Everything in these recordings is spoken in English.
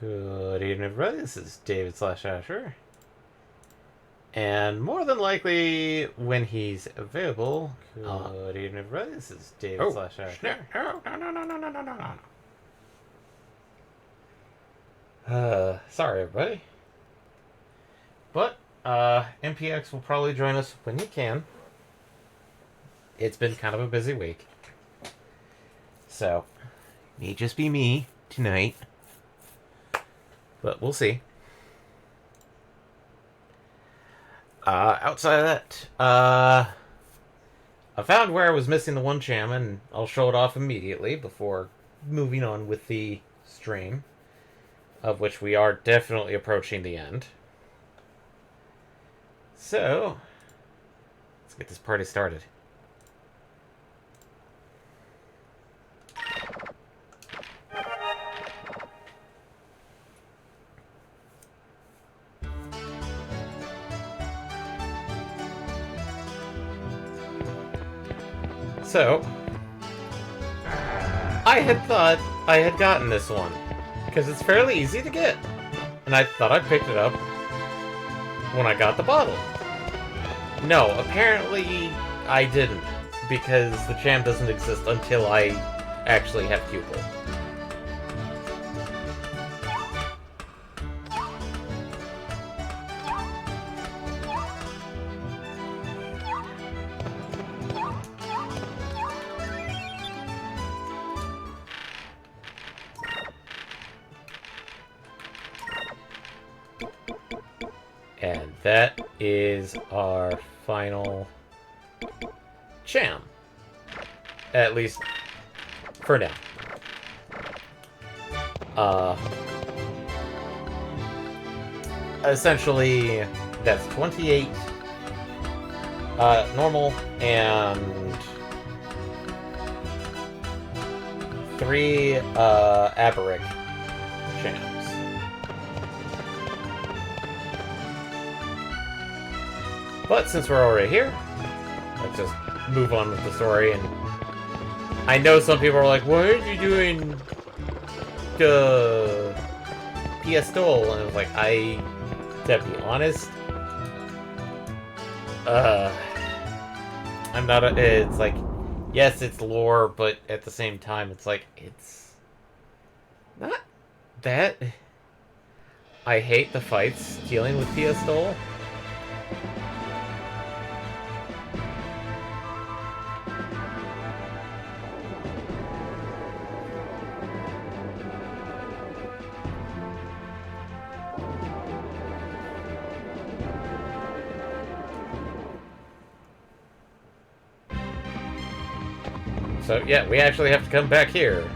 Good evening, everybody. This is David slash Asher. And more than likely, when he's available... Good evening, everybody. This is David slash Asher. No. Sorry, everybody. But, MPX will probably join us when he can. It's been kind of a busy week. So, may just be me tonight. But we'll see. Outside of that, I found where I was missing the one cham, and I'll show it off immediately before moving on with the stream, of which we are definitely approaching the end. So, let's get this party started. So, I had thought I had gotten this one, because it's fairly easy to get, and I thought I picked it up when I got the bottle. No, apparently I didn't, because the cham doesn't exist until I actually have Pupil. And that is our final cham. At least for now. Essentially, that's 28 normal and 3 Aberic chams. But since we're already here, let's just move on with the story. And I know some people are like, "Why aren't you doing the Piastol?" And I was like, to be honest, I'm not. It's like, yes, it's lore, but at the same time, it's like it's not that. I hate the fights dealing with Piastol. So, yeah, we actually have to come back here.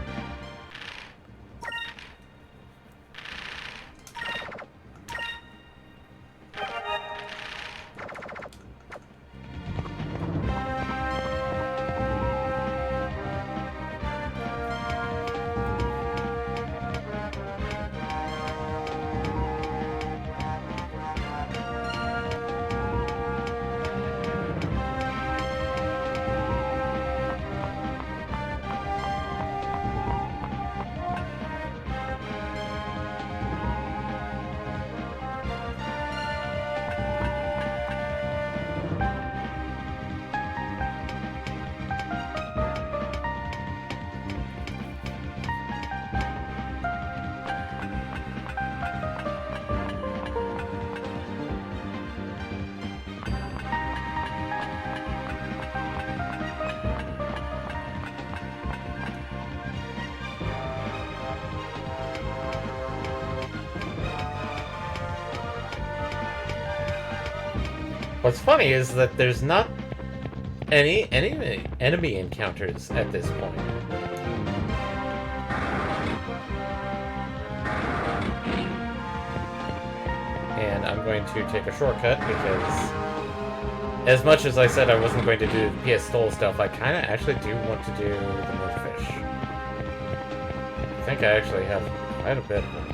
What's funny is that there's not any enemy encounters at this point. And I'm going to take a shortcut because as much as I said I wasn't going to do the Piastol stuff, I kind of actually do want to do the Moonfish. I think I actually have quite a bit of them.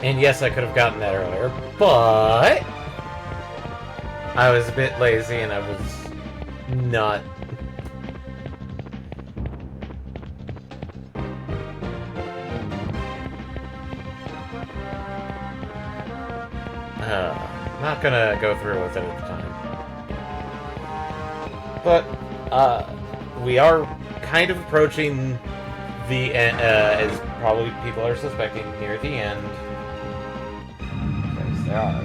And yes, I could have gotten that earlier, but I was a bit lazy and I was not. Not gonna go through with it at the time. But, we are kind of approaching the end, as probably people are suspecting, near the end. Because there are.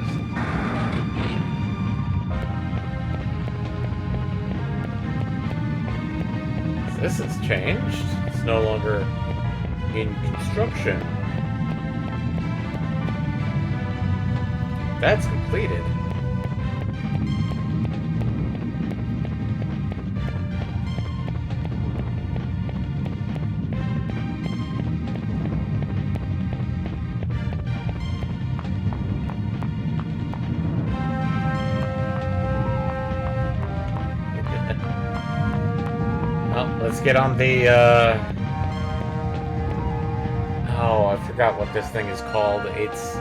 This has changed. It's no longer in construction. That's completed. Well, let's get on the, oh, I forgot what this thing is called. It's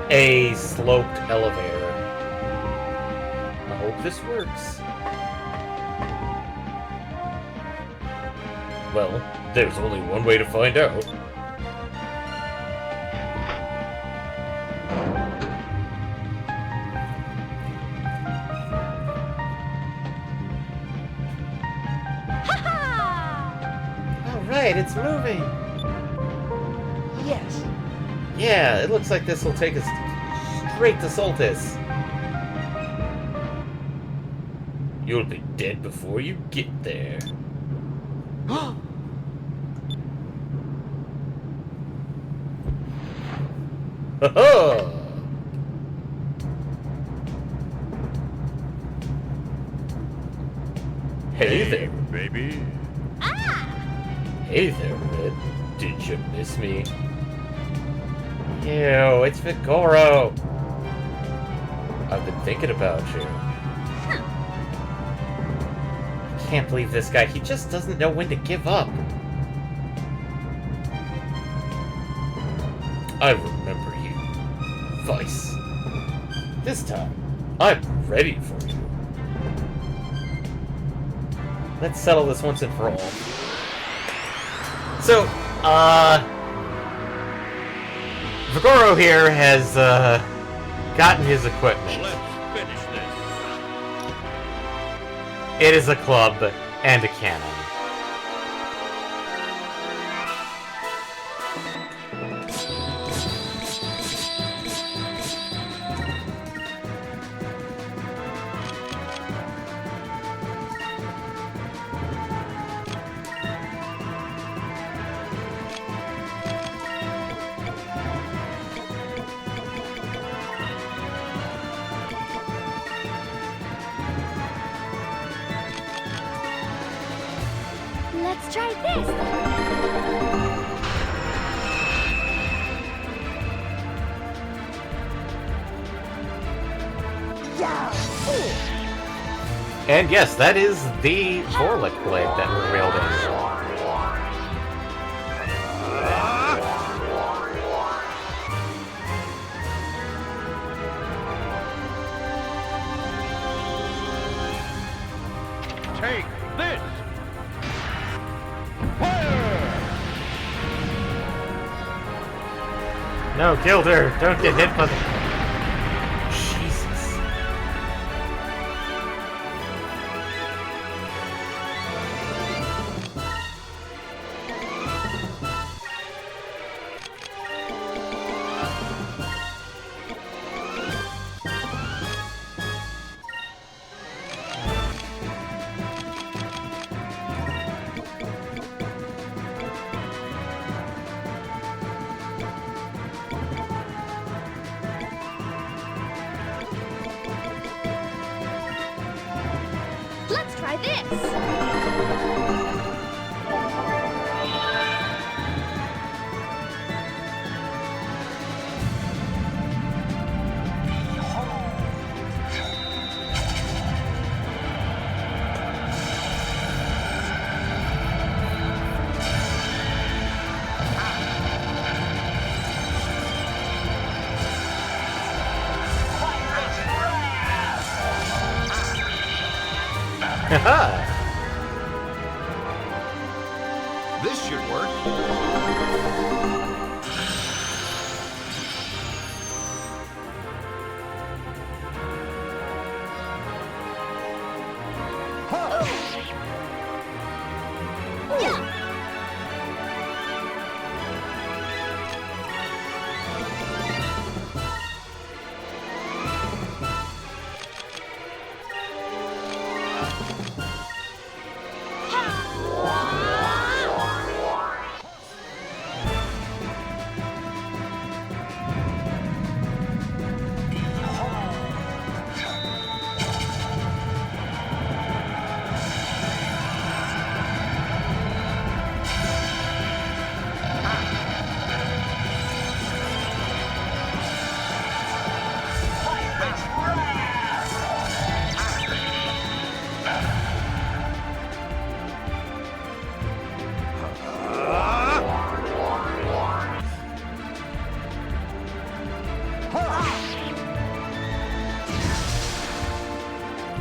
a sloped elevator. I hope this works. Well, there's only one way to find out. Alright, it's moving! Yes. Yeah, it looks like this will take us straight to Soltis. You'll be dead before you get there. Ha-ha! Hey there, baby. Hey there, Red. Did you miss me? Ew, it's Vigoro! I've been thinking about you. I can't believe this guy. He just doesn't know when to give up. I remember you. Vice. This time, I'm ready for you. Let's settle this once and for all. So, Vigoro here has, gotten his equipment. Let's finish this. It is a club and a cannon. Let's try this. And yes, that is the Vorlic blade that we're wielding. Take this. Fire! No, Gilder, don't get hit by the... Jesus. Let's try this. This should work.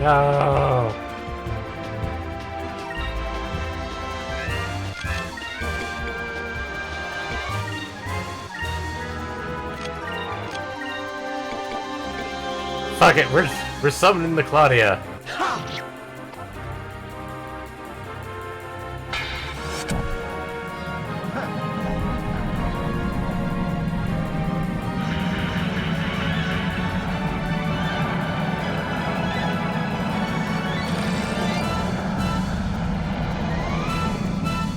No. Fuck it, we're summoning the Claudia.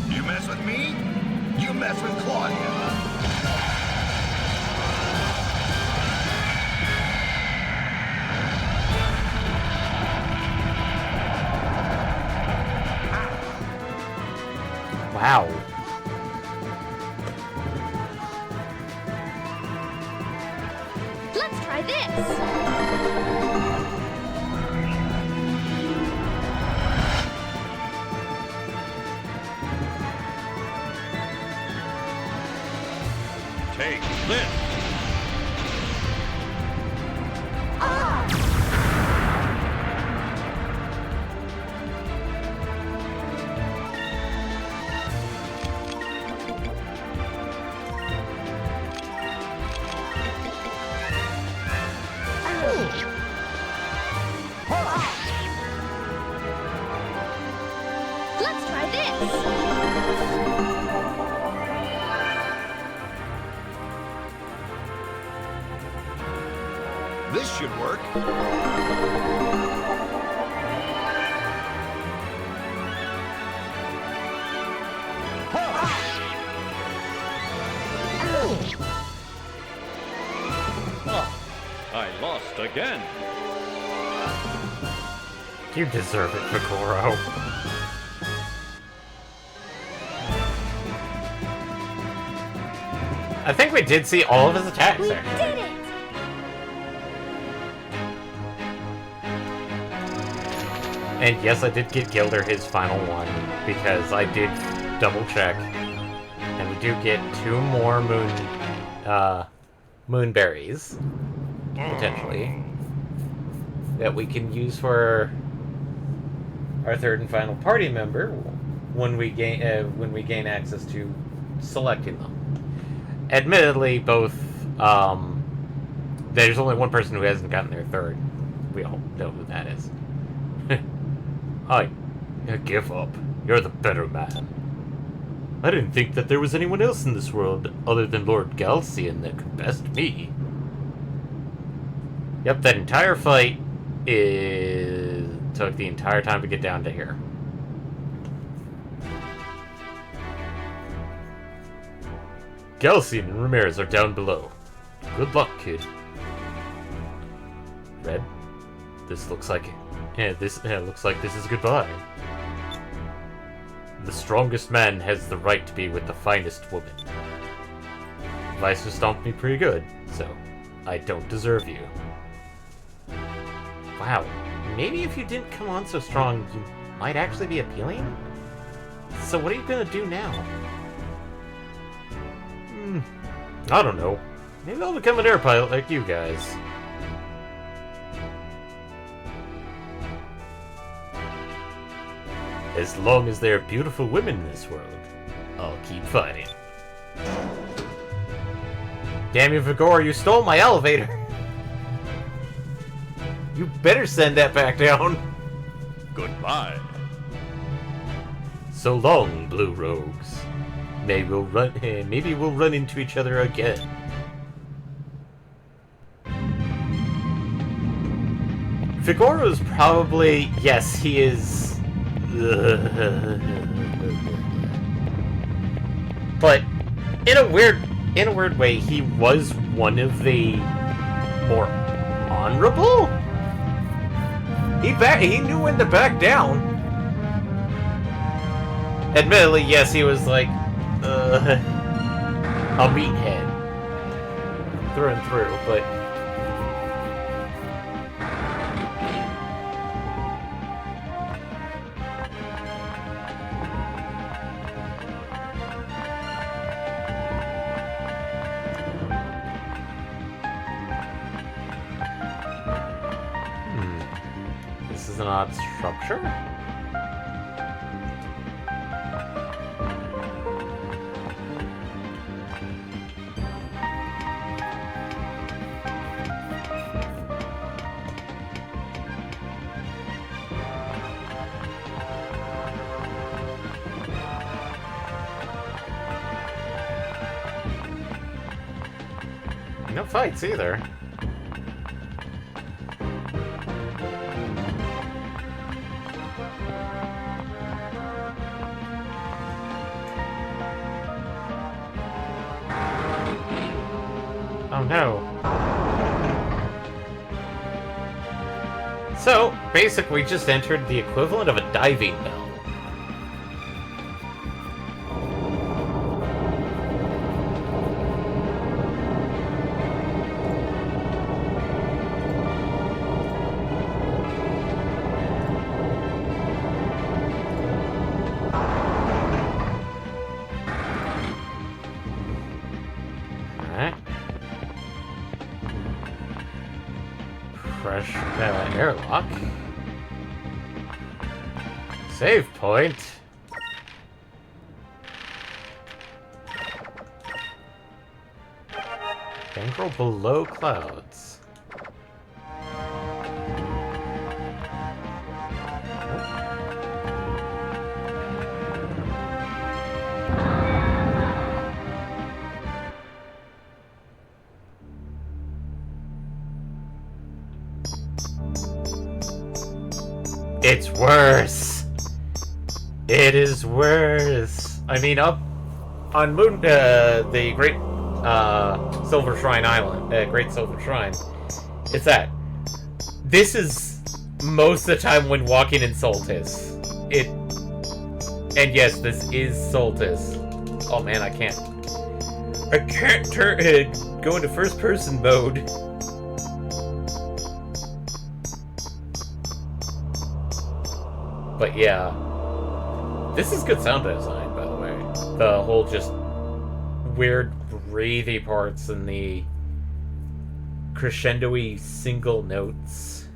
You mess with me, you mess with Claudia. Wow. Let's try this. Take this. Let's try this. This should work. I lost again. You deserve it, Picoro. I think we did see all of his attacks We there. did it! And yes, I did get Gilder his final one, because I did double check. And we do get 2 more moonberries, potentially, that we can use for our 3rd and final party member when we gain access to selecting them. Admittedly, both there's only one person who hasn't gotten their 3rd. We all know who that is. Give up. You're the better man. I didn't think that there was anyone else in this world other than Lord Galcian that could best me. Yep, that entire fight took the entire time to get down to here. Galcian and Ramirez are down below. Good luck, kid. Red, this looks like this is goodbye. The strongest man has the right to be with the finest woman. Vice stomped me pretty good, so I don't deserve you. Wow, maybe if you didn't come on so strong, you might actually be appealing? So what are you gonna do now? I don't know. Maybe I'll become an air pilot like you guys. As long as there are beautiful women in this world, I'll keep fighting. Damn you, Vigor, you stole my elevator! You better send that back down! Goodbye. So long, Blue Rogues. Maybe we'll run into each other again. Vigoro's probably... yes, he is... but in a weird way, he was one of the more honorable? He knew when to back down. Admittedly, yes, he was like a meathead through and through, but this is an odd structure. No fights either. Oh no. So, basically, we just entered the equivalent of a diving bell. Fresh airlock. Save point. Bankroll below clouds. It's worse. It is worse. I mean, up on Moon, the Great Silver Shrine Island, Great Silver Shrine. It's that. This is most of the time when walking in Soltis. And yes, this is Soltis. Oh man, I can't go into first-person mode. But yeah, this is good sound design, by the way. The whole just weird breathy parts and the crescendo-y single notes.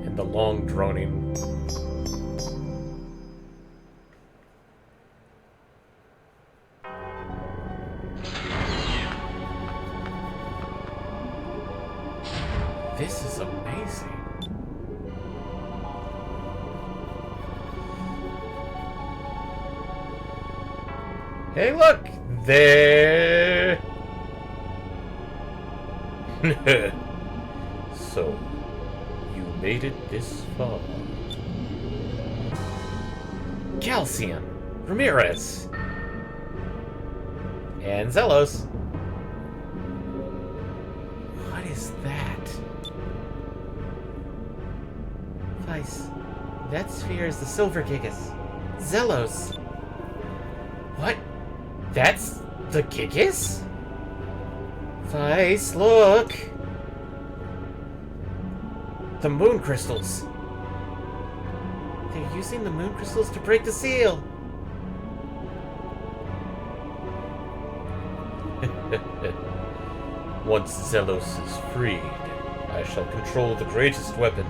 And the long droning. This is amazing. Hey, look! There! So, you made it this far. Calcium! Ramirez! And Zelos. What is that? Vice, that sphere is the Silver Gigas. Zelos! What? That's the Gigas? Vice, look! The moon crystals. They're using the moon crystals to break the seal. Once Zelos is freed, I shall control the greatest weapon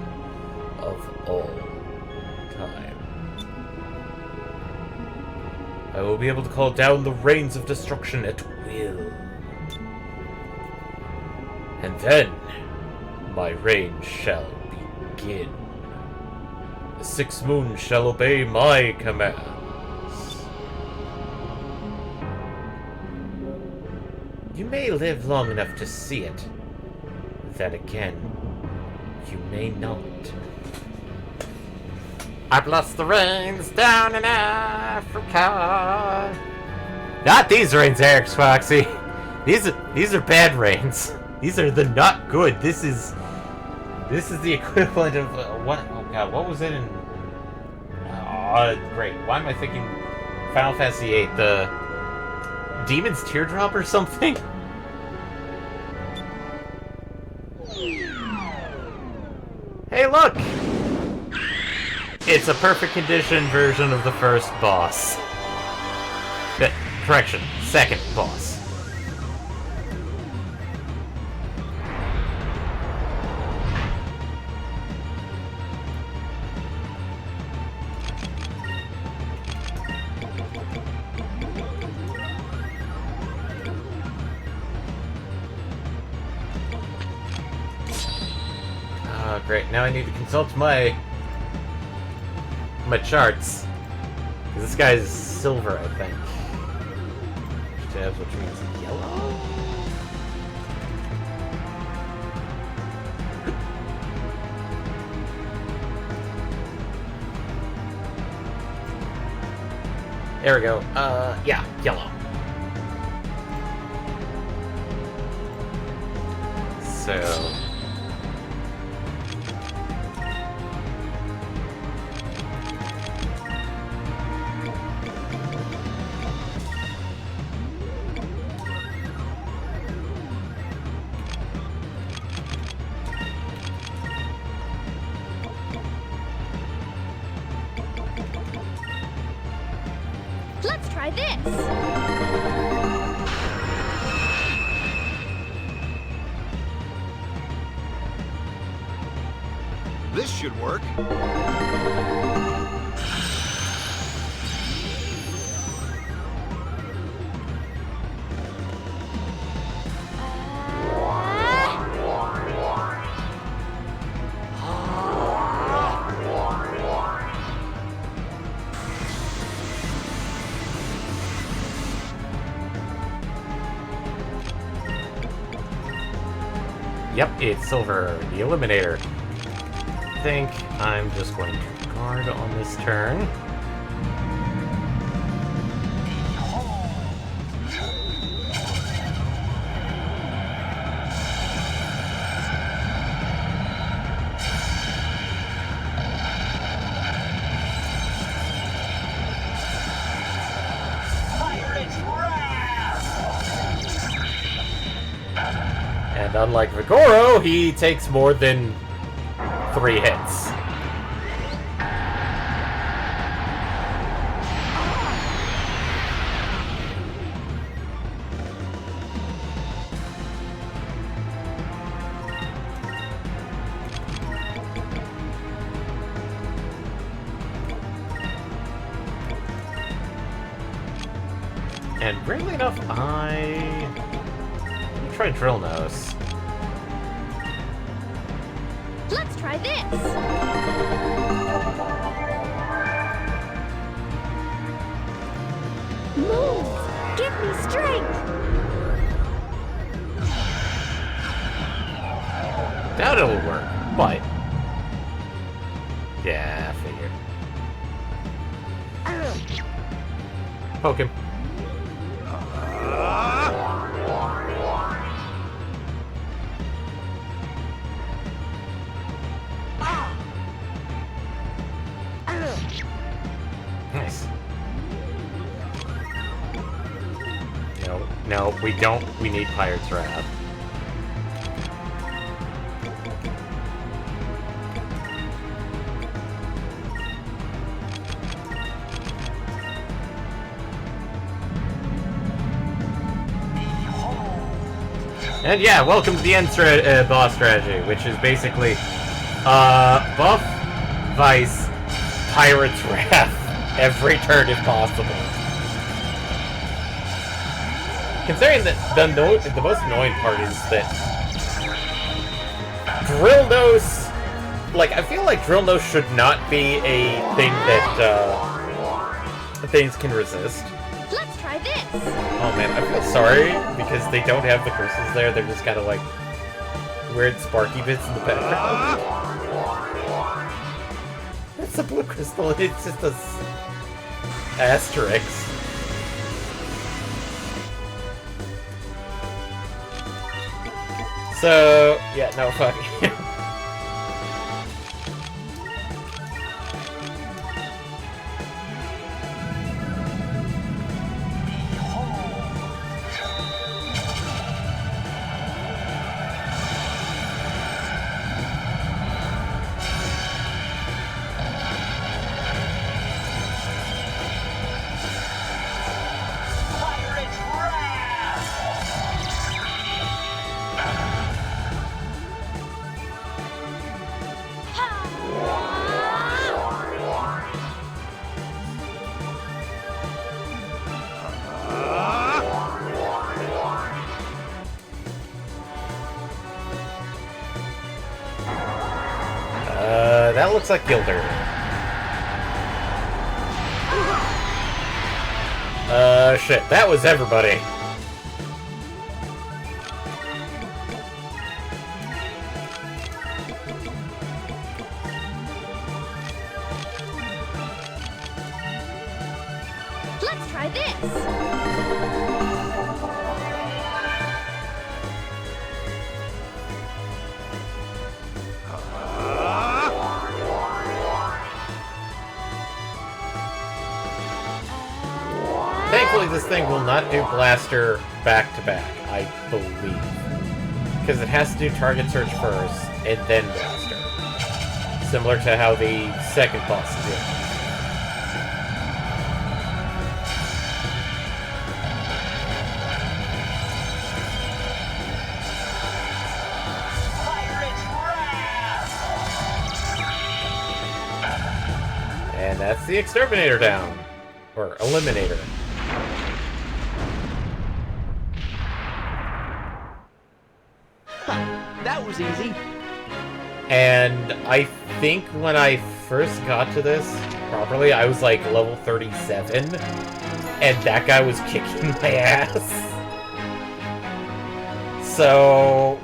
of all time. I will be able to call down the rains of destruction at will. And then, my reign shall begin. The 6 moons shall obey my commands. You may live long enough to see it. Then again, you may not. I bless the rains down in Africa. Not these rains, Eric Foxy. These are bad rains. These are the not good. This is the equivalent of what? Oh god, what was it in? Great. Why am I thinking Final Fantasy VIII? The Demon's Teardrop or something? Hey, look! It's a perfect condition version of the first boss. Correction, second boss. Great, now I need to consult my charts. This guy's silver, I think. Tabs, which means yellow? There we go. Yeah, yellow. So... Let's try this. This should work. Yep, it's silver, the Eliminator. I think I'm just going to guard on this turn. And unlike Vigoro, he takes more than 3 hits. And weirdly enough, try Drill Nose. Let's try this. Move! Give me strength! Doubt it'll work, but... yeah, I figured. Poke him. Nice. No, we don't. We need Pirate's Wrath. And yeah, welcome to the end boss strategy, which is basically buff Vice, Pirate's Wrath, every turn if possible. Considering that the most annoying part is that Drill Nose, like, I feel like Drill Nose should not be a thing that things can resist. Let's try this. Oh man, I feel sorry because they don't have the curses there. They're just kind of like weird sparky bits in the background. That's a blue crystal. It's just a asterisk. So yeah, no fuck. That looks like Gilder. Shit, that was everybody. Let's try this. Thankfully, this thing will not do Blaster back-to-back, I believe. Because it has to do Target Search first, and then Blaster. Similar to how the second boss did. And that's the Exterminator down. Or Eliminator. That was easy. And I think when I first got to this properly, I was like level 37. And that guy was kicking my ass. So,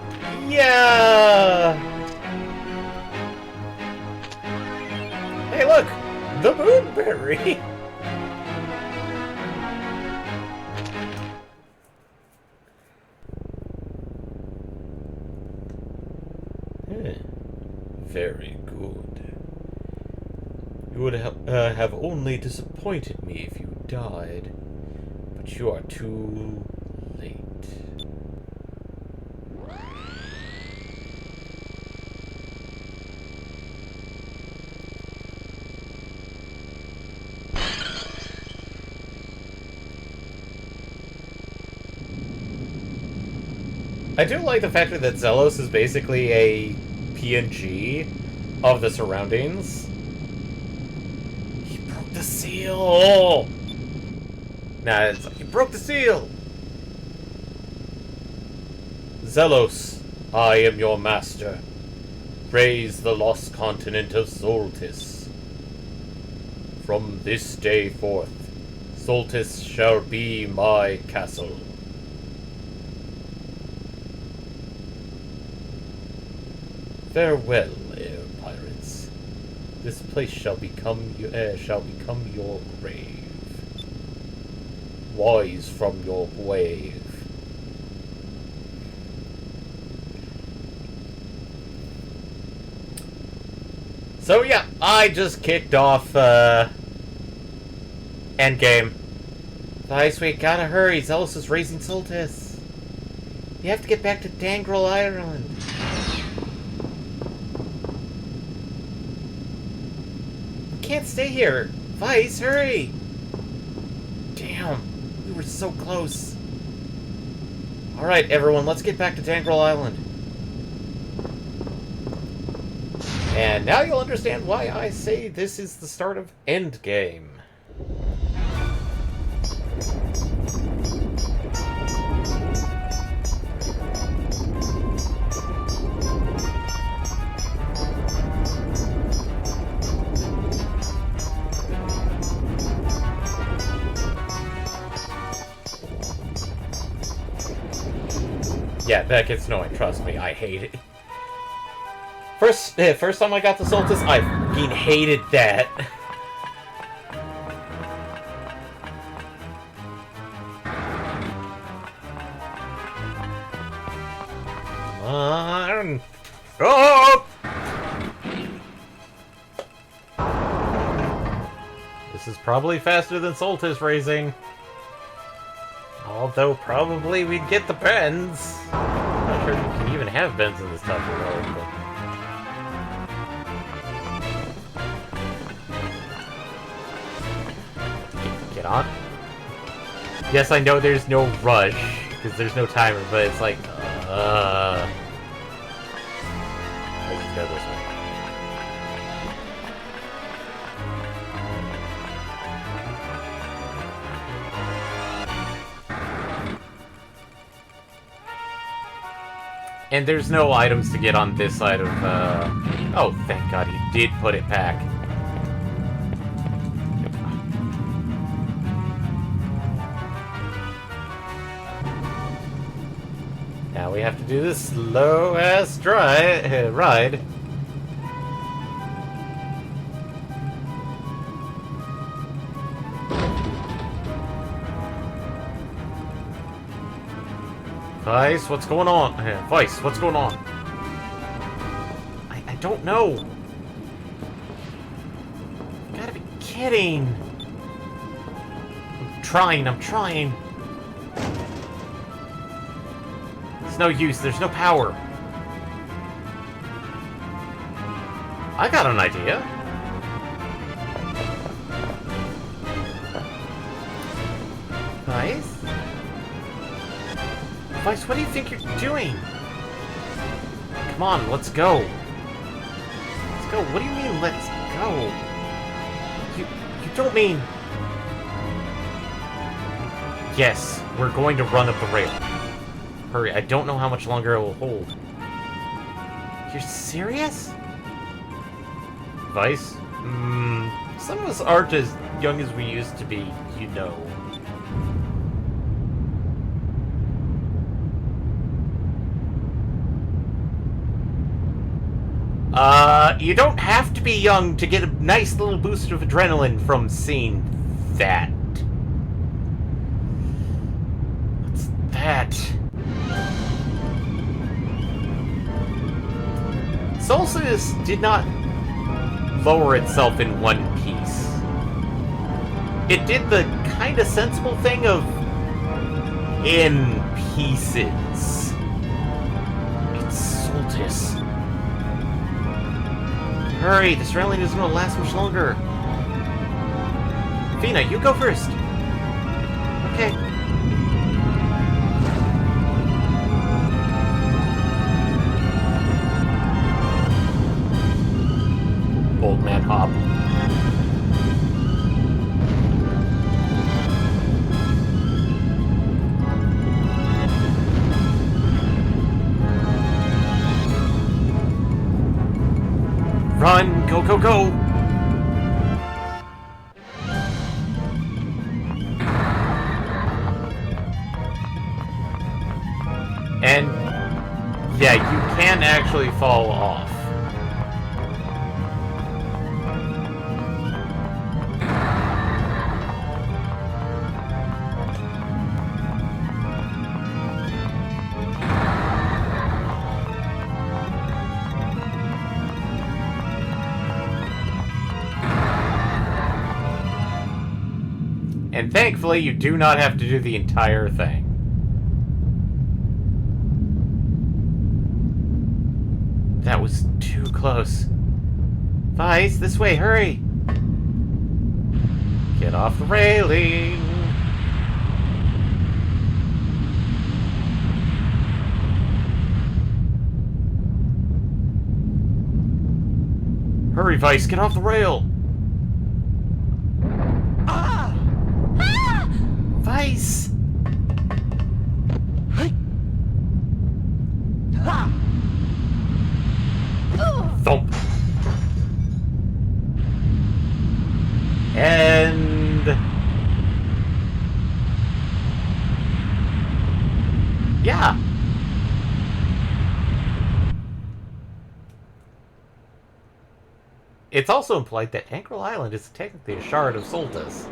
yeah. Hey, look! The Moonberry! Very good. You would have only disappointed me if you died, but you are too late. I do like the fact that Zelos is basically a PNG of the surroundings. He broke the seal! Nah, it's like, he broke the seal! Zelos, I am your master. Raise the lost continent of Soltis. From this day forth, Soltis shall be my castle. Farewell, air pirates. This place shall become your grave. Rise from your grave. So yeah, I just kicked off endgame. Vice, we gotta hurry. Zelos is raising Soltis. You have to get back to Dangrel Island. Can't stay here. Vice, hurry! Damn, we were so close. Alright, everyone, let's get back to Dangrel Island. And now you'll understand why I say this is the start of Endgame. Yeah, that gets annoying. Trust me, I hate it. First time I got the Solstice, I fucking hated that. Come on. Oh! This is probably faster than Solstice racing. Although probably we'd get the bends. I'm not sure if you can even have bends in this type of road, but... Get on. Yes, I know there's no rush, because there's no timer, but it's like, let's just go this way. And there's no items to get on this side of, Oh, thank God he did put it back. Now we have to do this slow-ass ride. Vice, what's going on? Vice, what's going on? I don't know. You gotta be kidding. I'm trying. It's no use, there's no power. I got an idea. Vice? Vice, what do you think you're doing? Come on, let's go. Let's go. What do you mean, let's go? You don't mean... Yes, we're going to run up the rail. Hurry, I don't know how much longer it will hold. You're serious? Vice? Some of us aren't as young as we used to be, you know. You don't have to be young to get a nice little boost of adrenaline from seeing that. What's that? Solstice did not lower itself in one piece. It did the kind of sensible thing of in pieces. It's Solstice. Hurry, this railing isn't gonna last much longer. Fina, you go first. Okay. Old man hop. Run! Go, go, go! And, yeah, you can actually fall off. And thankfully, you do not have to do the entire thing. That was too close. Vice, this way, hurry! Get off the railing! Hurry, Vice, get off the rail! Ah! Vice! Ha! Thump! And... yeah! It's also implied that Ankril Island is technically a shard of Soltis.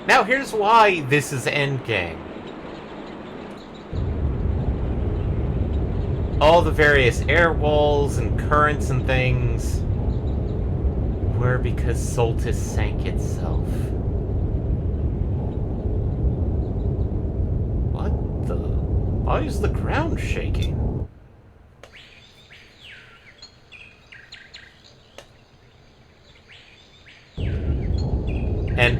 Now here's why this is endgame. All the various air walls and currents and things were because Soltis sank itself. What the? Why is the ground shaking? And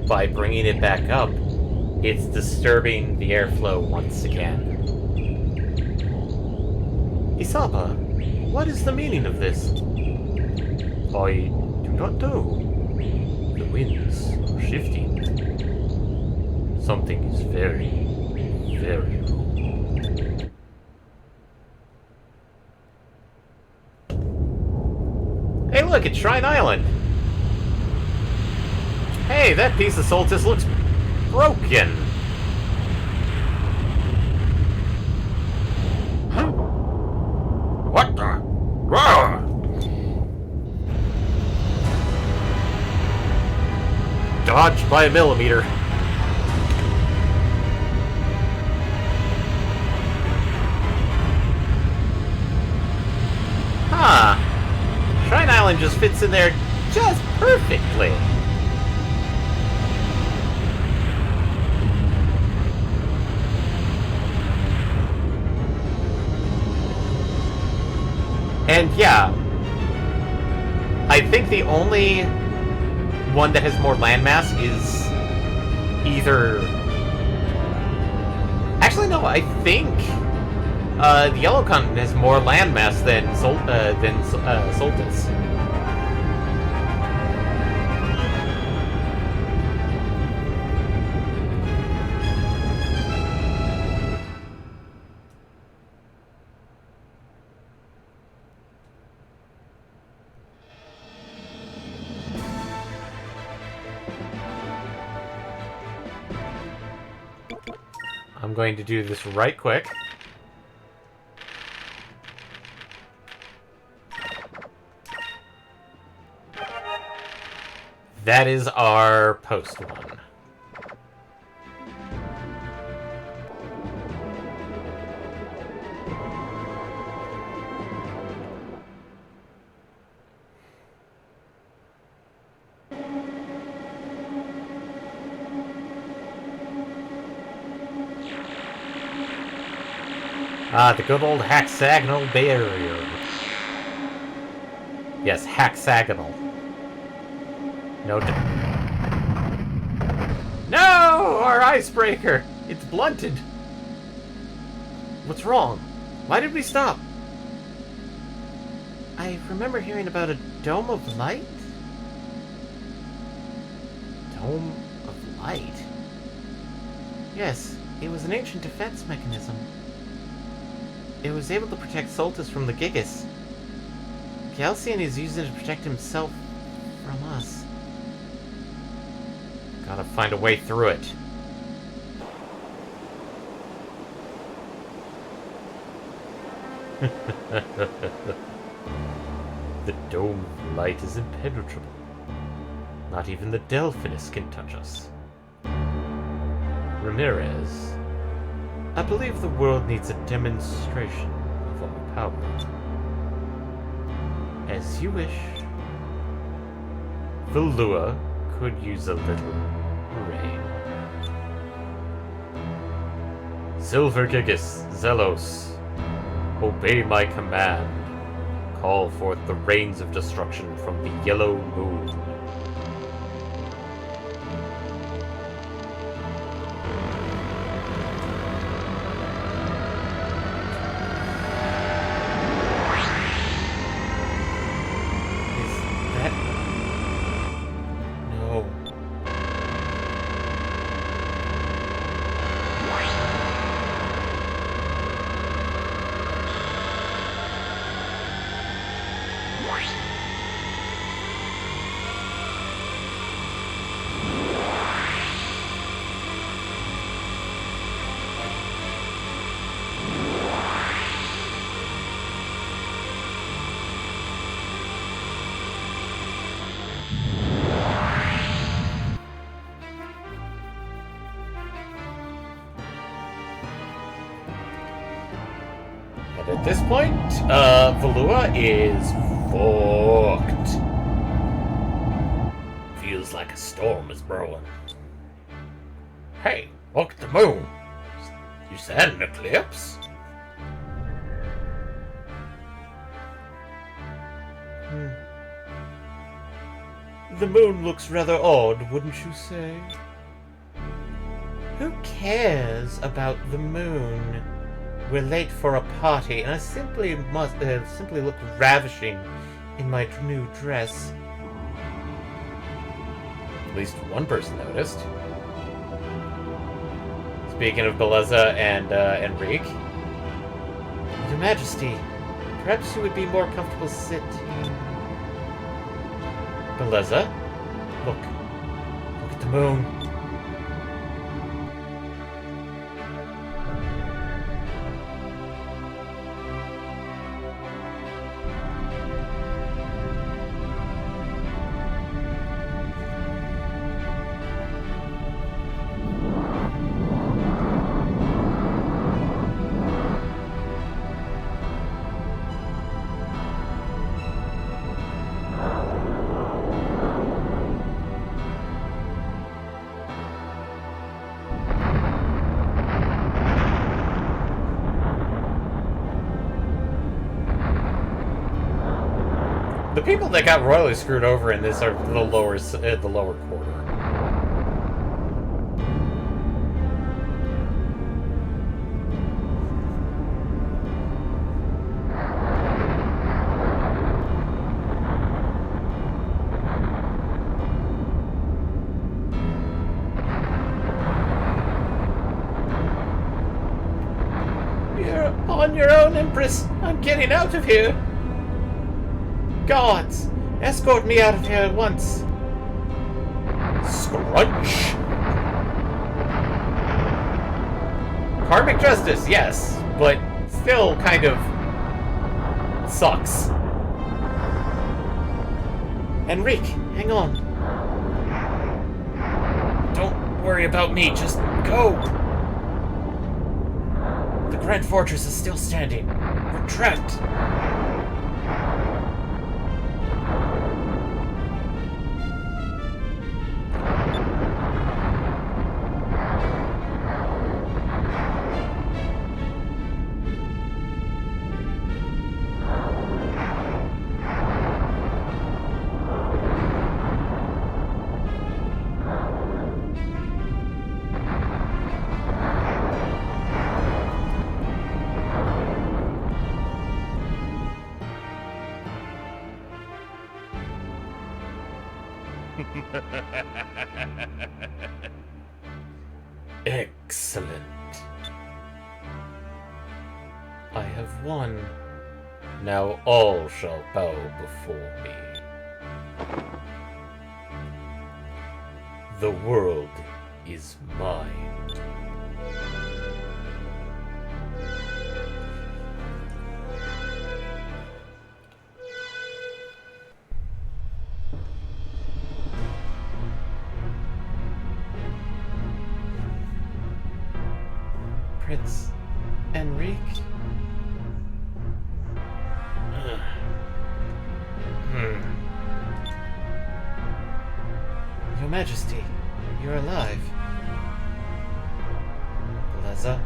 by bringing it back up, it's disturbing the airflow once again. Isaba, what is the meaning of this? I do not know. The winds are shifting. Something is very, very wrong. Hey look, it's Shrine Island! Hey, that piece of Soltis looks broken! What the? Roar! Dodged by a millimeter. Huh. Shrine Island just fits in there just perfectly. And yeah, I think the only one that has more landmass is either... Actually, no, I think the Yellow Continent has more landmass than Soltis. I'm going to do this right quick. That is our post one. Ah, the good old hexagonal barrier. Yes, hexagonal. No. No! Our icebreaker! It's blunted! What's wrong? Why did we stop? I remember hearing about a dome of light? Dome of light? Yes, it was an ancient defense mechanism. It was able to protect Soltis from the Gigas. Galcian is using it to protect himself from us. Gotta find a way through it. The dome of light is impenetrable. Not even the Delphinus can touch us. Ramirez, I believe the world needs a demonstration of our power. As you wish. Valua could use a little rain. Silver Gigas, Zelos, obey my command. Call forth the rains of destruction from the yellow moon. this point, Valua is fucked. Feels like a storm is brewing. Hey, look at the moon. Is that an eclipse? The moon looks rather odd, wouldn't you say? Who cares about the moon? We're late for a party, and I simply look ravishing in my new dress. At least one person noticed. Speaking of Beleza and Enrique. Your Majesty, perhaps you would be more comfortable sitting. Beleza, look at the moon. The people that got royally screwed over in this are the lower quarter. You're on your own, Empress. I'm getting out of here. Guards, escort me out of here at once. Scrunch. Karmic justice, yes, but still kind of sucks. Enrique, hang on. Don't worry about me, just go. The Grand Fortress is still standing. We're trapped. Excellent. I have won. Now all shall bow before me. The world is mine. Prince Enrique? Your Majesty, you're alive. Beleza?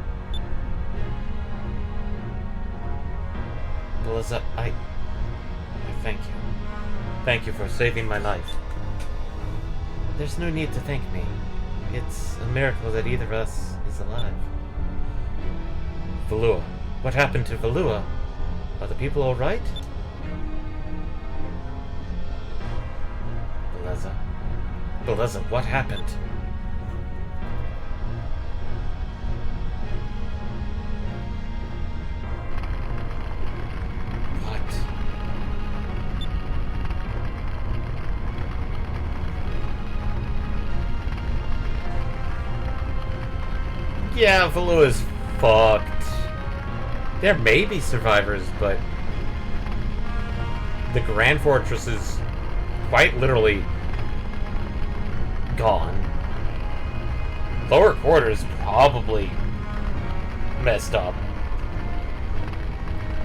Beleza, I thank you. Thank you for saving my life. There's no need to thank me. It's a miracle that either of us is alive. Valua. What happened to Valua? Are the people all right? Beleza. Beleza, what happened? What? Yeah, Valua's fucked. There may be survivors, but the Grand Fortress is quite literally gone. Lower quarters probably messed up.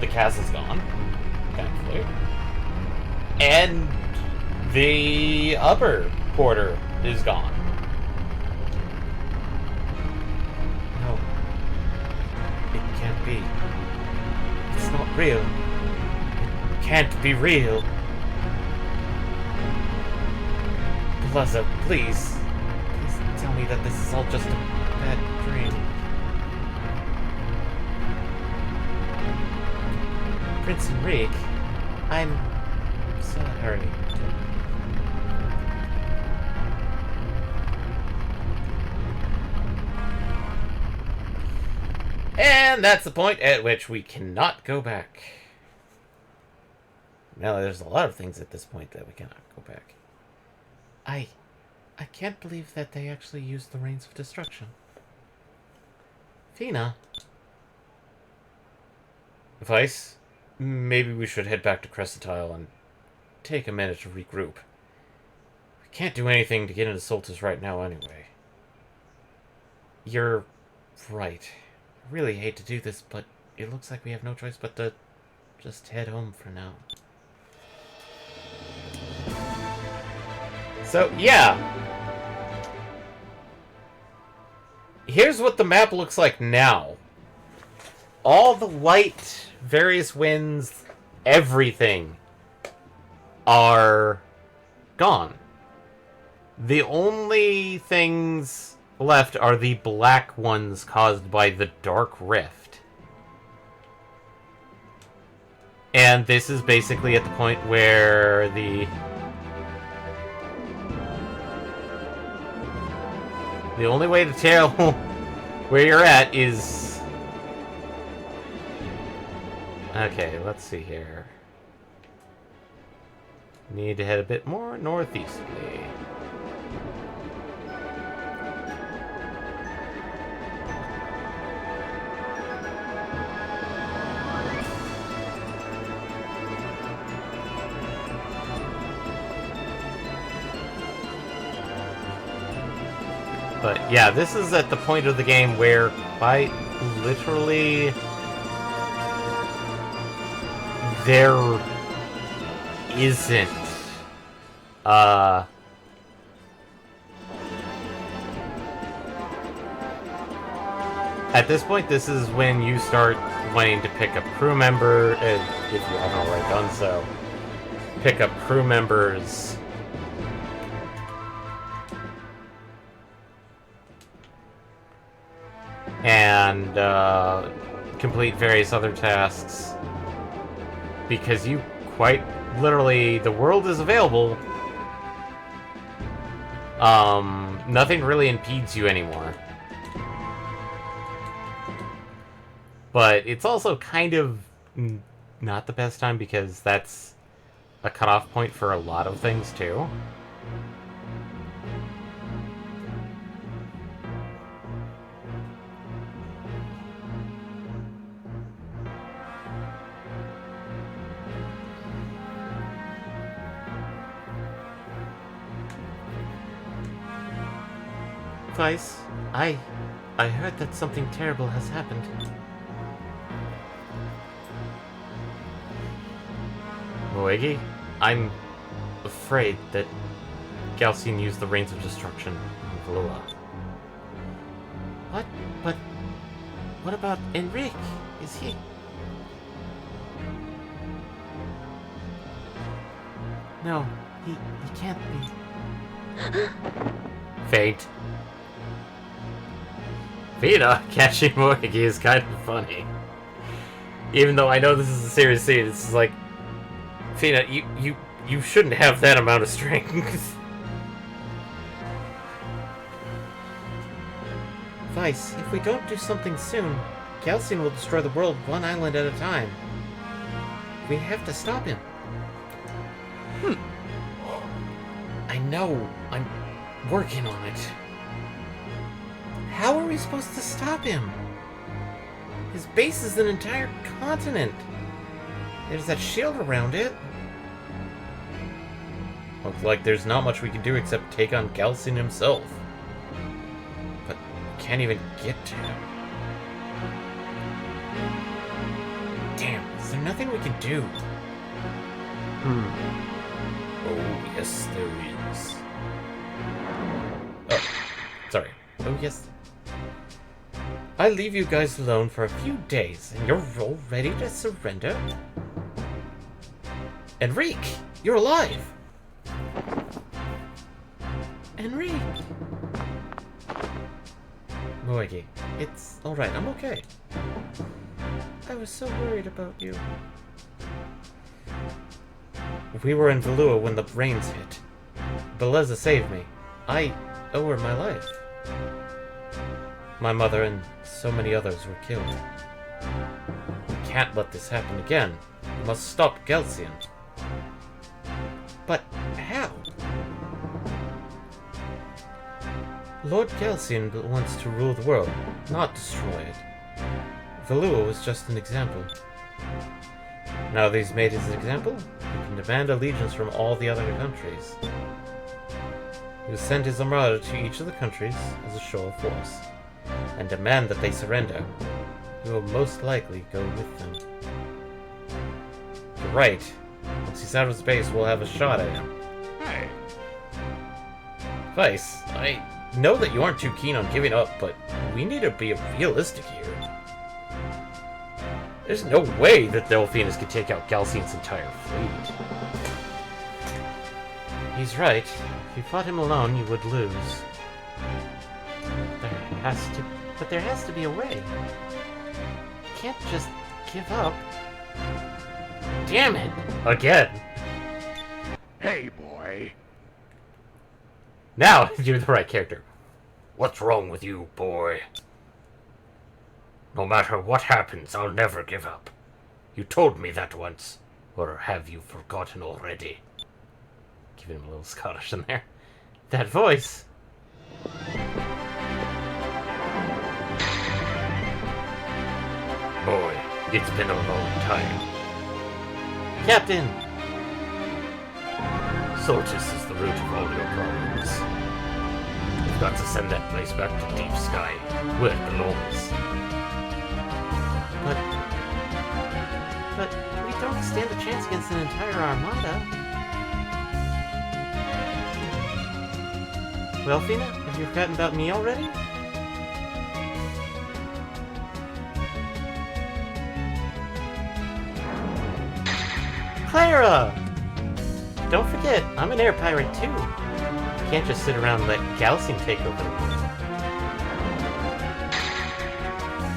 the castle's gone, thankfully. And the upper quarter is gone. No. It can't be. It's not real. It can't be real. Plaza, please. Please tell me that this is all just a bad dream. Prince Enrique, I'm sorry. And that's the point at which we cannot go back. Now, there's a lot of things at this point that we cannot go back. I can't believe that they actually used the Reigns of Destruction. Fina. Vice, maybe we should head back to Crescentile and take a minute to regroup. We can't do anything to get into Soltis right now anyway. You're right. I really hate to do this, but it looks like we have no choice but to just head home for now. So, yeah. Here's what the map looks like now. All the light, various winds, everything are gone. The only things left are the black ones caused by the Dark Rift. And this is basically at the point where the only way to tell where you're at is... Okay, let's see here. Need to head a bit more northeasterly. But yeah, this is at the point of the game where quite literally there isn't at this point, this is when you start wanting to pick up crew member, and if you haven't already done so, pick up crew members. And complete various other tasks, because you quite literally, the world is available. Nothing really impedes you anymore. But it's also kind of not the best time, because that's a cutoff point for a lot of things too. Vice, I heard that something terrible has happened. Moegi, I'm afraid that Galcian used the Reigns of Destruction on Valua. What? But what about Enrique? Is he... No, he can't be. Fate. Vita catching Moegi is kind of funny. Even though I know this is a serious scene, it's like, Fina, you shouldn't have that amount of strength. Vice, if we don't do something soon, Galcian will destroy the world one island at a time. We have to stop him. I know. I'm working on it. How are we supposed to stop him? His base is an entire continent. There's that shield around it. Looks like there's not much we can do except take on Galcian himself. But we can't even get to him. Damn, is nothing we can do? Oh, yes, there is. Oh, sorry. Oh, yes. I leave you guys alone for a few days, and you're all ready to surrender? Enrique, you're alive! Enrique! Moegi, it's alright, I'm okay. I was so worried about you. We were in Valua when the rains hit. Beleza saved me. I owe her my life. My mother and so many others were killed. We can't let this happen again. We must stop Gelsian. But how? Lord Gelsian wants to rule the world, not destroy it. Valua was just an example. Now that he's made his example, he can demand allegiance from all the other countries. He will send his armada to each of the countries as a show of force, and demand that they surrender. He will most likely go with them. You're right. Once he's out of space, we'll have a shot at him. Hey. Vice, I know that you aren't too keen on giving up, but we need to be realistic here. There's no way that Delphinus could take out Galcian's entire fleet. He's right. If you fought him alone, you would lose. There has to be a way. You can't just give up. Damn it! Again! Hey, boy. Now, you're the right character. What's wrong with you, boy? No matter what happens, I'll never give up. You told me that once. Or have you forgotten already? Giving him a little Scottish in there. That voice. Boy, it's been a long time. Captain! Solstice is the root of all your problems. We've got to send that place back to deep sky, where it belongs. But we don't stand a chance against an entire armada. Well, Fina, have you forgotten about me already? Clara! Don't forget, I'm an air pirate too. Can't just sit around and let Galcian take over the world.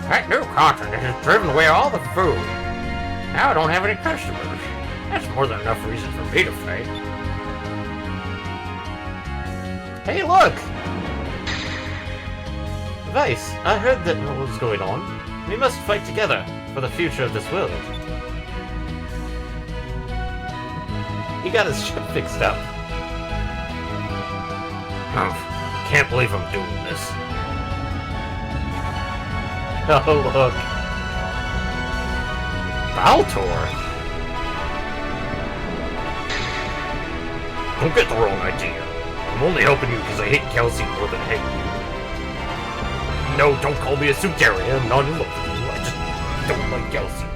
That new continent has driven away all the food. Now I don't have any customers. That's more than enough reason for me to fight. Hey, look! Vice, I heard that what was going on. We must fight together for the future of this world. He got his ship fixed up. Can't believe I'm doing this. Oh, look. Baltor? Don't get the wrong idea. I'm only helping you because I hate Kelsey more than I hate you. No, don't call me a Sudaria. I'm not in love with you. I just don't like Kelsey.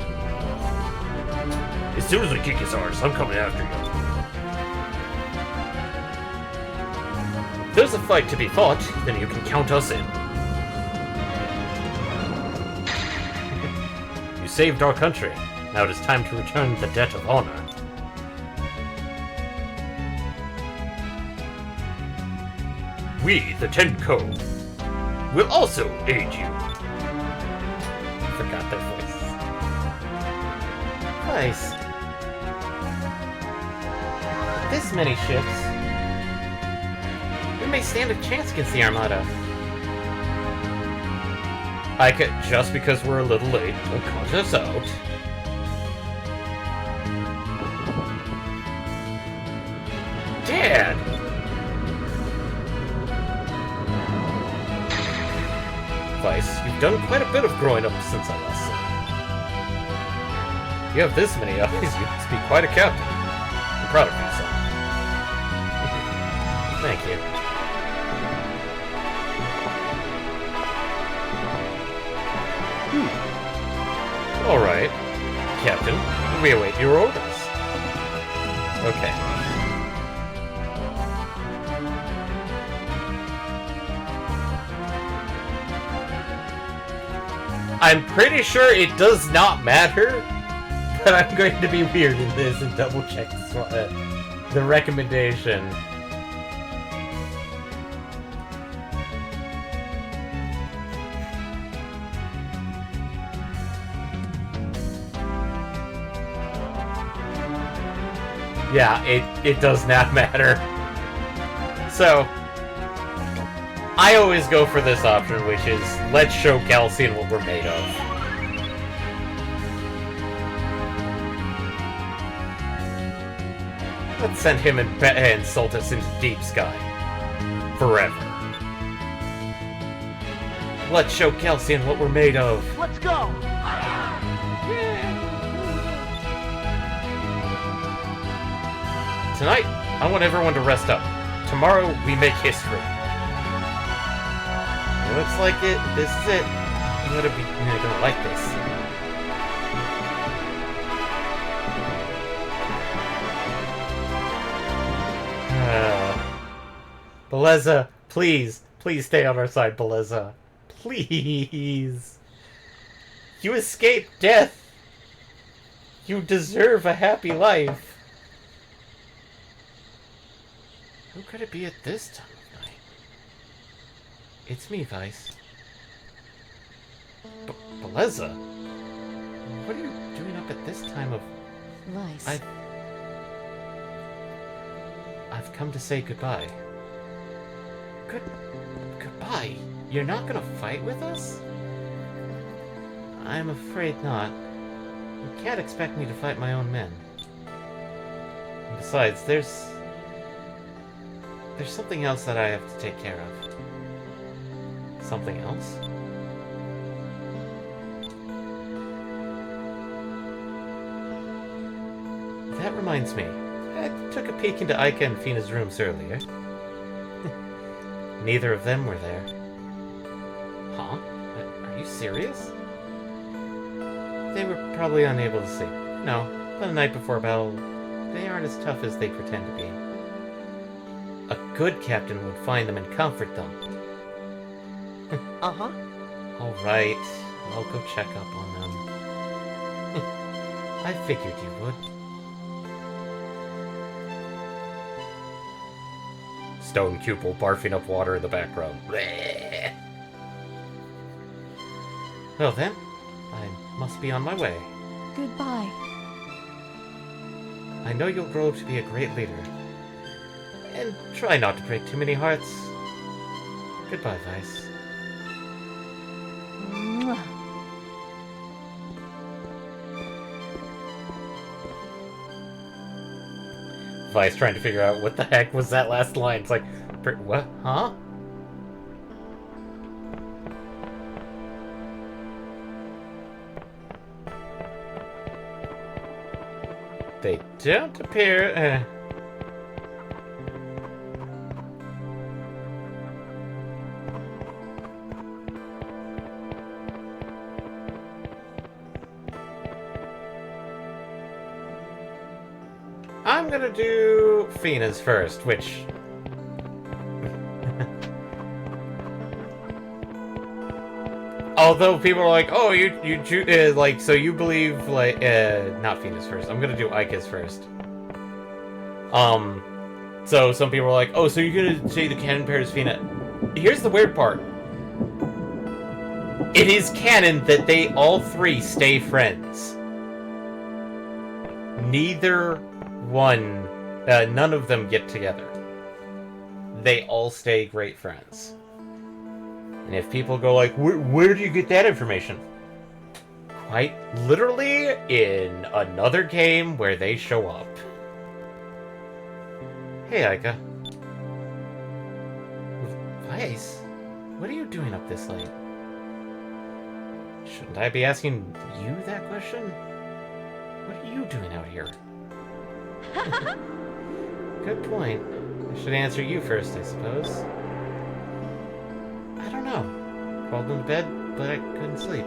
As soon as we kick his arse, I'm coming after you. If there's a fight to be fought, then you can count us in. You saved our country. Now it is time to return the debt of honor. We, the Tenko, will also aid you. Forgot their voices. Nice. This many ships. We may stand a chance against the Armada. I could, just because we're a little late, don't count us out. Dad! Vice, you've done quite a bit of growing up since I last saw you. You have this many eyes, you must be quite a captain. I'm proud of you, son. Thank you. Alright, Captain. We await your orders. Okay. I'm pretty sure it does not matter, but I'm going to be weird in this and double check the recommendation. Yeah, it does not matter. So, I always go for this option, which is, let's show Calcian what we're made of. Let's send him and Sultus into deep sky. Forever. Let's show Calcian what we're made of. Let's go! Tonight, I want everyone to rest up. Tomorrow, we make history. It looks like it. This is it. You're gonna like this. Beleza, please stay on our side, Beleza. Please. You escaped death. You deserve a happy life. Who could it be at this time of night? It's me, Vice. Beleza? What are you doing up at this time of... Vice. I've come to say goodbye. Goodbye? You're not gonna fight with us? I'm afraid not. You can't expect me to fight my own men. And besides, there's something else that I have to take care of. Something else? That reminds me. I took a peek into Ika and Fina's rooms earlier. Neither of them were there. Huh? Are you serious? They were probably unable to sleep. No, but the night before battle, they aren't as tough as they pretend to be. A good captain would find them and comfort them. Uh-huh. Alright, I'll go check up on them. I figured you would. Stone Cupel barfing up water in the background. Well then, I must be on my way. Goodbye. I know you'll grow to be a great leader. And try not to break too many hearts. Goodbye, Vice. Mwah. Vice trying to figure out what the heck was that last line. It's like, what? Huh? They don't appear. I'm gonna do Fina's first, which... Although people are like, oh, like, so you believe, like, not Fina's first. I'm gonna do Ika's first. So some people are like, oh, so you're gonna say the canon pair is Fina. Here's the weird part. It is canon that they all three stay friends. Neither one, none of them get together. They all stay great friends. And if people go like, where do you get that information? Quite literally in another game where they show up. Hey, Ika. Vice, what are you doing up this late? Shouldn't I be asking you that question? What are you doing out here? Good point. I should answer you first, I suppose. I don't know. Crawled into bed, but I couldn't sleep.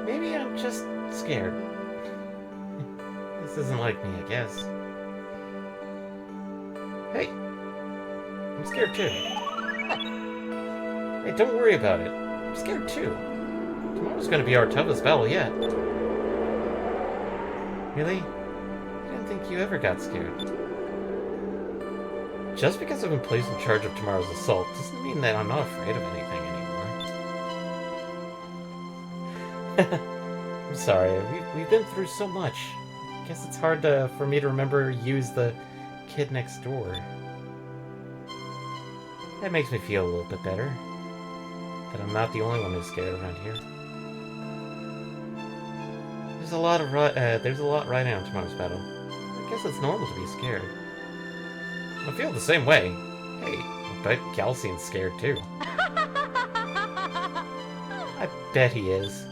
Maybe I'm just scared. This isn't like me, I guess. Hey! I'm scared too. Hey, don't worry about it. I'm scared too. Tomorrow's gonna be our toughest battle yet. Really? I didn't think you ever got scared. Just because I've been placed in charge of tomorrow's assault doesn't mean that I'm not afraid of anything anymore. I'm sorry, we've been through so much. Guess it's hard for me to remember you as the kid next door. That makes me feel a little bit better. That I'm not the only one who's scared around here. There's a lot riding on tomorrow's battle. I guess it's normal to be scared. I feel the same way. Hey, I bet Calcine's scared too. I bet he is.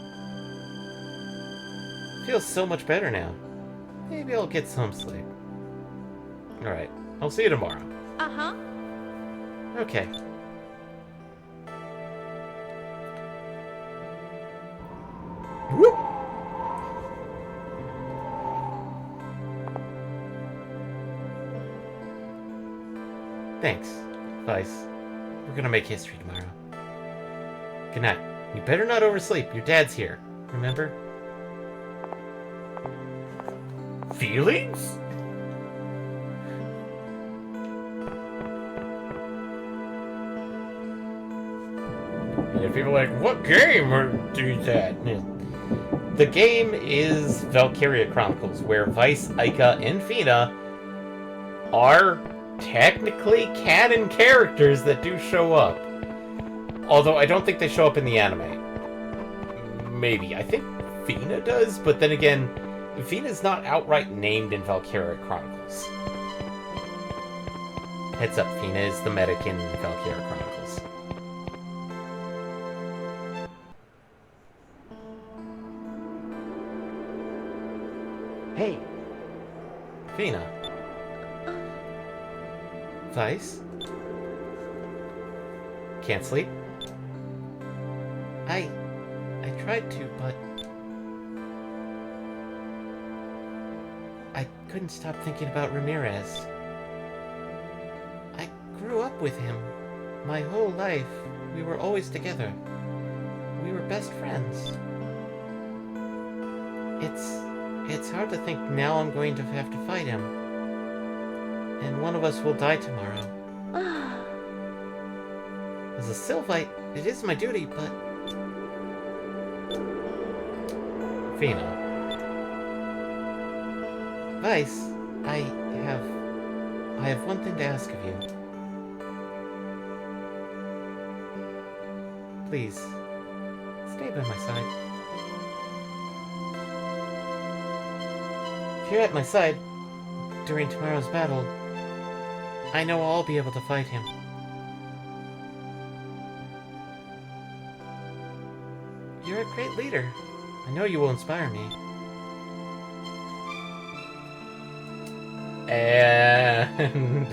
Feels so much better now. Maybe I'll get some sleep. Alright, I'll see you tomorrow. Uh-huh. Okay. Whoop! Thanks, Vice. We're gonna make history tomorrow. Good night. You better not oversleep. Your dad's here. Remember? Feelings? And if people are like, what game do that? The game is Valkyria Chronicles, where Vice, Aika, and Fina are technically canon characters that do show up. Although I don't think they show up in the anime. Maybe. I think Fina does, but then again, Fina's not outright named in Valkyria Chronicles. Heads up, Fina is the medic in Valkyria Chronicles. Hey, Fina. Vice? Can't sleep? I tried to, but I couldn't stop thinking about Ramirez. I grew up with him. My whole life, we were always together. We were best friends. It's hard to think now I'm going to have to fight him. And one of us will die tomorrow. As a Sylphite, it is my duty, but... Fina. Vice, I have one thing to ask of you. Please, stay by my side. If you're at my side during tomorrow's battle, I know I'll be able to fight him. You're a great leader. I know you will inspire me. And...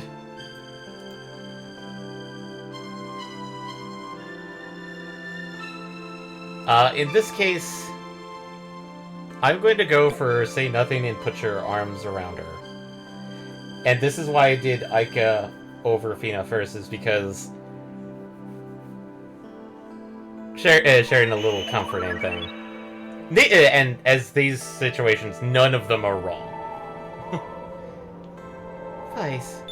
in this case, I'm going to go for say nothing and put your arms around her. And this is why I did Aika over Fina first, is because sharing a little comforting thing. And as these situations, none of them are wrong. Vice.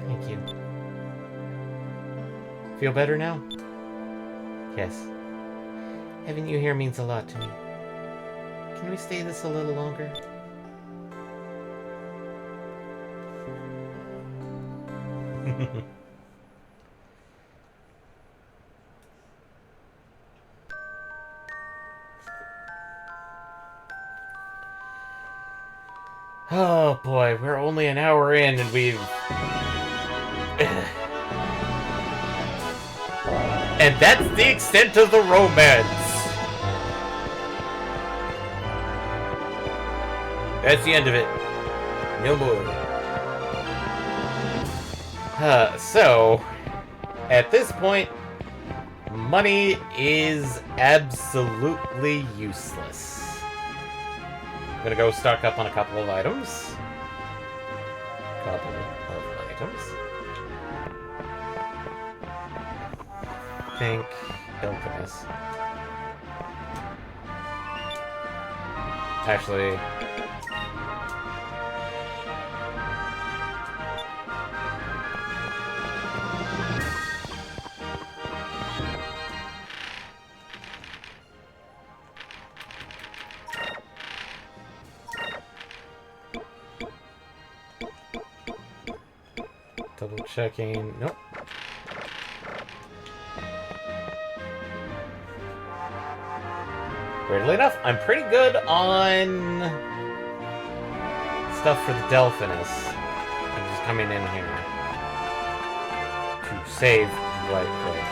Thank you. Feel better now? Yes. Having you here means a lot to me. Can we stay this a little longer? Oh boy, we're only an hour in and we've... And that's the extent of the romance! That's the end of it. No more. So, at this point, money is absolutely useless. I'm gonna go stock up on a couple of items. Pink, Hiltonus. Actually, double checking. Nope. Weirdly enough, I'm pretty good on stuff for the Delphinus. I'm just coming in here to save right quick.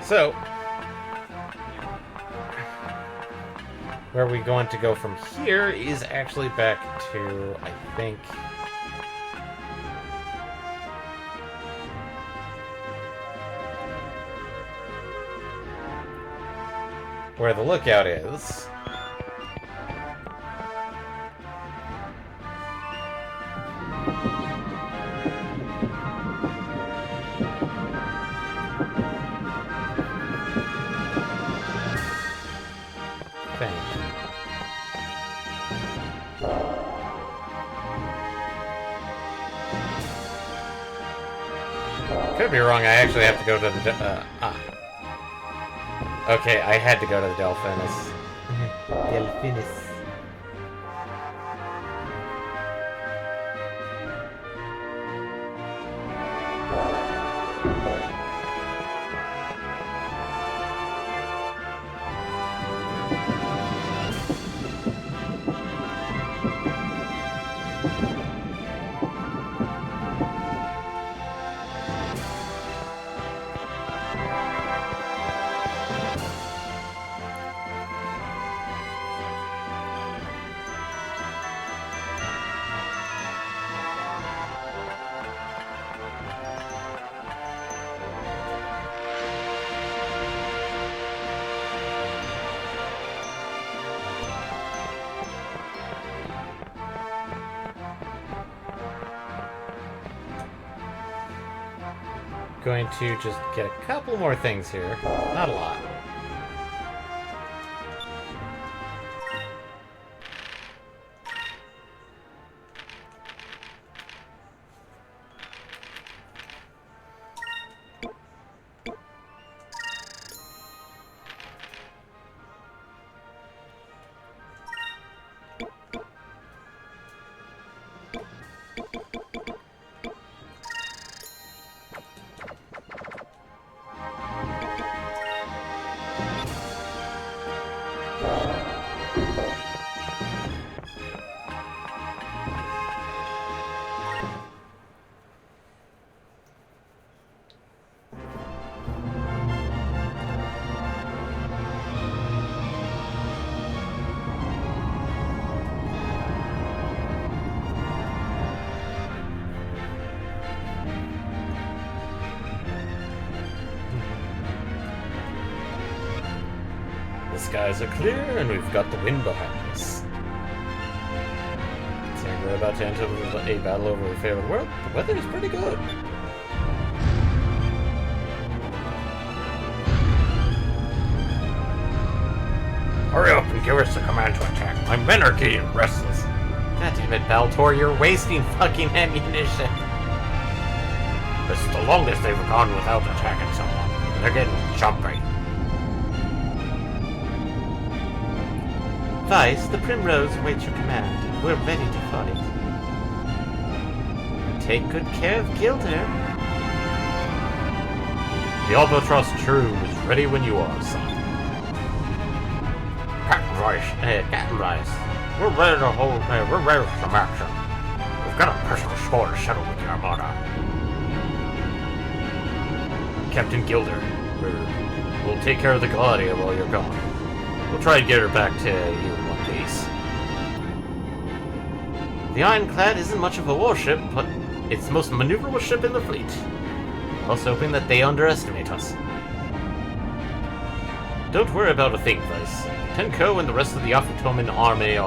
So, where we're going to go from here is actually back to, I think, where the lookout is. Could be wrong. I actually have to go to the. Okay, I had to go to the Delphinus. Delphinus. Going to just get a couple more things here. Not a lot. Skies are clear, and we've got the wind behind us. Saying we're about to enter a battle over the fate of the world, the weather is pretty good. Hurry up and give us the command to attack. My men are getting restless. God damn it, Baltor, you're wasting fucking ammunition. This is the longest they've gone without attacking someone. They're getting jumpy. Vice, the Primrose awaits your command. We're ready to fight. Take good care of Gilder. The Albatross True is ready when you are, son. Captain Rice. We're ready to we're ready for some action. We've got a personal score to settle with the Armada. Captain Gilder, we'll take care of the Gladia while you're gone. We'll try and get her back to you in one piece. The Ironclad isn't much of a warship, but it's the most maneuverable ship in the fleet. Also hoping that they underestimate us. Don't worry about a thing, Vice. Tenko and the rest of the Afutoman Army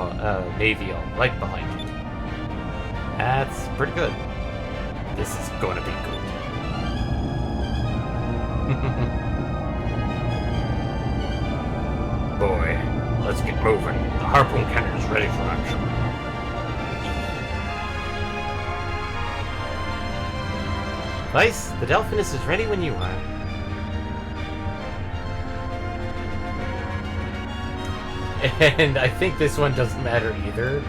Navy are right behind you. That's pretty good. This is going to be good. Boy, let's get moving. The harpoon cannon is ready for action. Vice, the Delphinus is ready when you are. And I think this one doesn't matter either.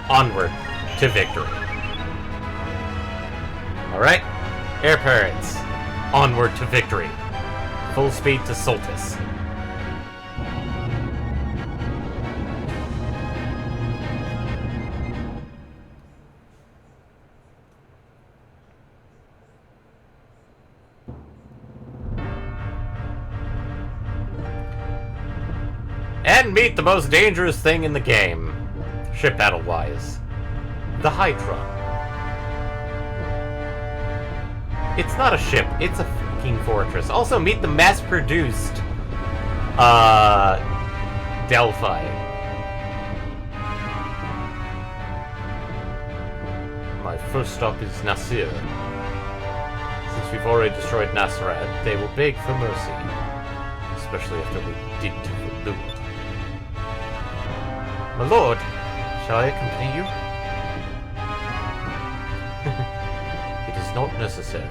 Onward to victory. Alright, Air Pirates. Onward to victory. Full speed to Soltis. And meet the most dangerous thing in the game, ship battle-wise. The Hydra. It's not a ship, it's a fucking fortress. Also, meet the mass-produced, Delphi. My first stop is Nasir. Since we've already destroyed Nasrat, they will beg for mercy. Especially after we did to Lut. My lord, shall I accompany you? It is not necessary.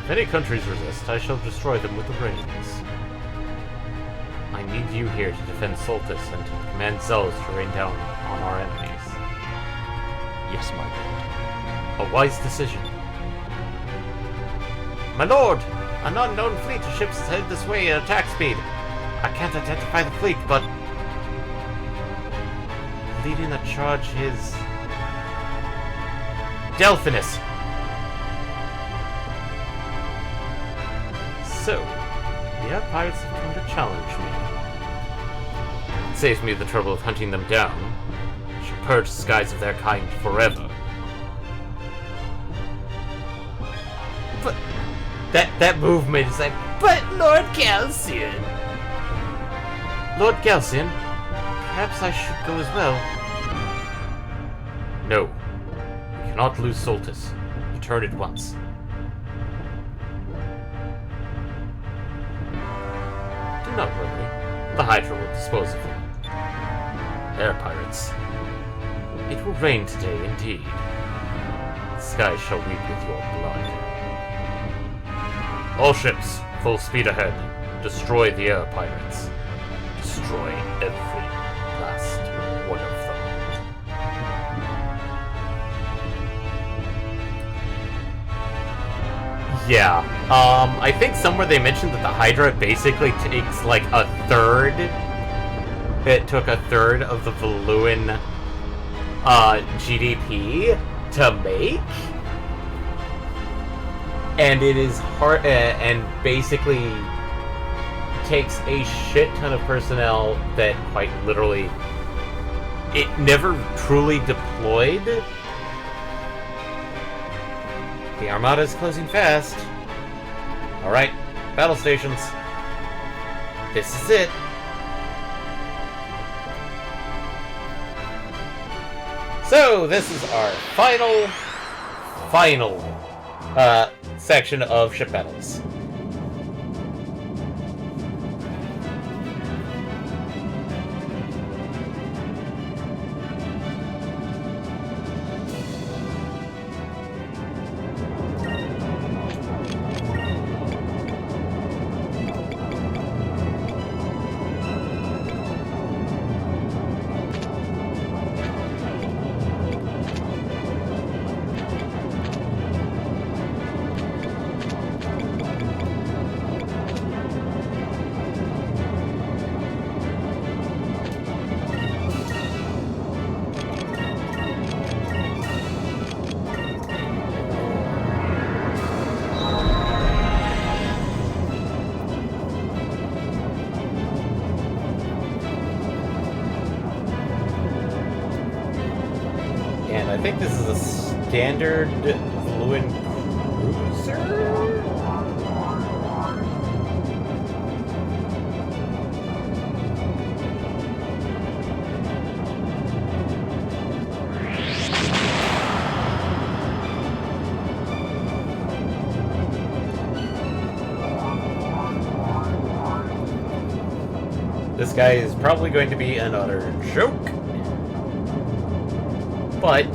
If any countries resist, I shall destroy them with the rains. I need you here to defend Soltis and to command Zelos to rain down on our enemies. Yes, my lord. A wise decision. My lord! An unknown fleet of ships is headed this way at attack speed. I can't identify the fleet, but leading the charge is Delphinus. So, the Air Pirates have come to challenge me. It saves me the trouble of hunting them down. I shall purge the skies of their kind forever. But that movement is like, but Lord Galcian. Lord Galcian, perhaps I should go as well. No. We cannot lose Soltis. Return at once. Do not worry. The Hydra will dispose of them. Air Pirates. It will rain today, indeed. The sky shall weep with your blood. All ships, full speed ahead. Destroy the Air Pirates. Destroy every last one of them. Yeah, I think somewhere they mentioned that the Hydra basically takes like a third. It took a third of the Valuan GDP to make, and it is hard, and basically takes a shit ton of personnel that quite literally it never truly deployed. The Armada is closing fast. Alright, battle stations. This is it. So, this is our final section of ship battles. I think this is a standard fluid cruiser? This guy is probably going to be an utter joke. But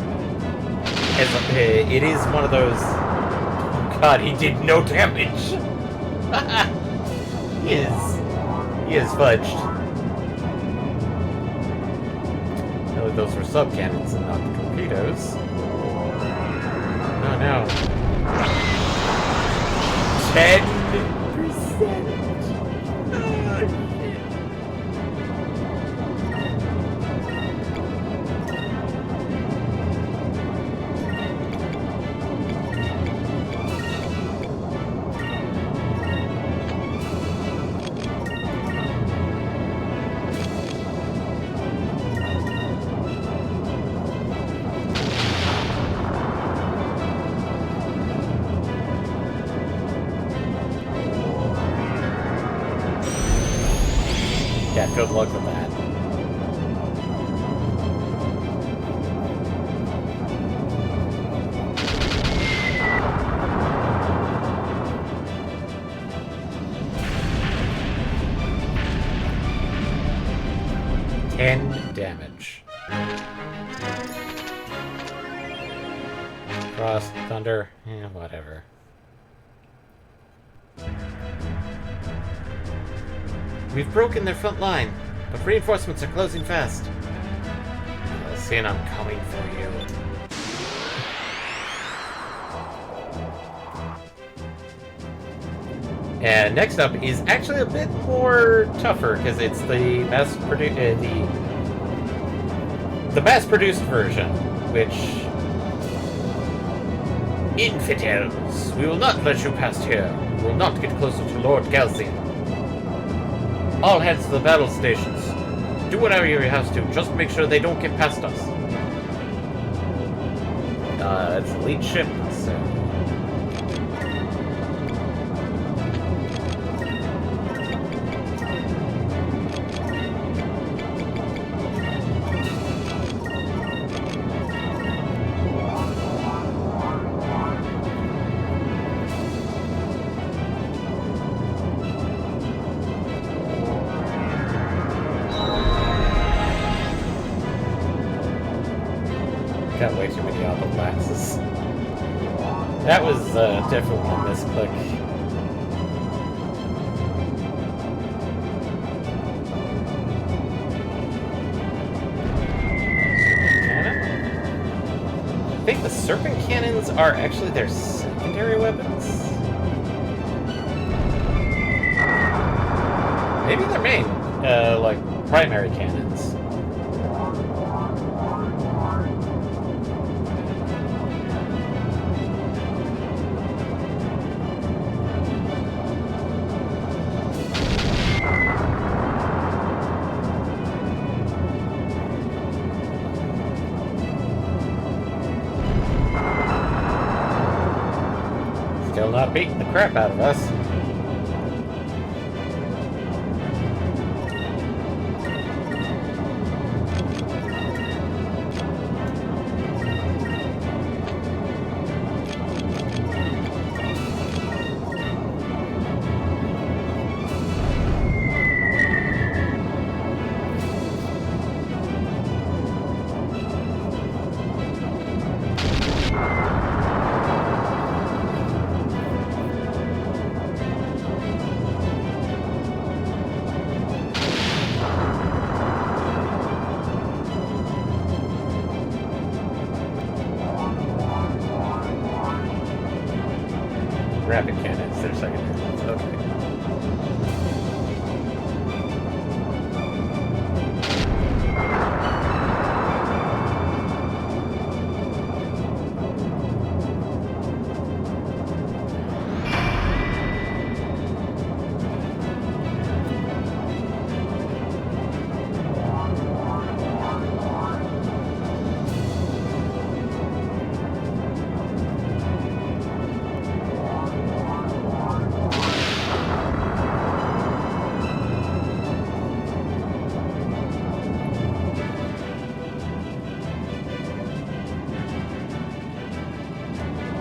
it is one of those. Oh God, he did no damage. He is fudged. No, those were sub cannons and not torpedoes. Oh no. 10%. Yeah, good luck with that. Damage. Frost, thunder, whatever. We've broken their front line, but reinforcements are closing fast. Sin, I'm coming for you. And next up is actually a bit more tougher because it's the mass-produced version, which infidels, we will not let you past here. We will not get closer to Lord Galzian. All heads to the battle stations. Do whatever you have to. Just make sure they don't get past us. It's a elite ship, so... Got way too many auto boxes. That was definitely a misclick. I think the serpent cannons are actually their secondary weapons. Maybe their main, like primary cannons. Still not beating the crap out of us.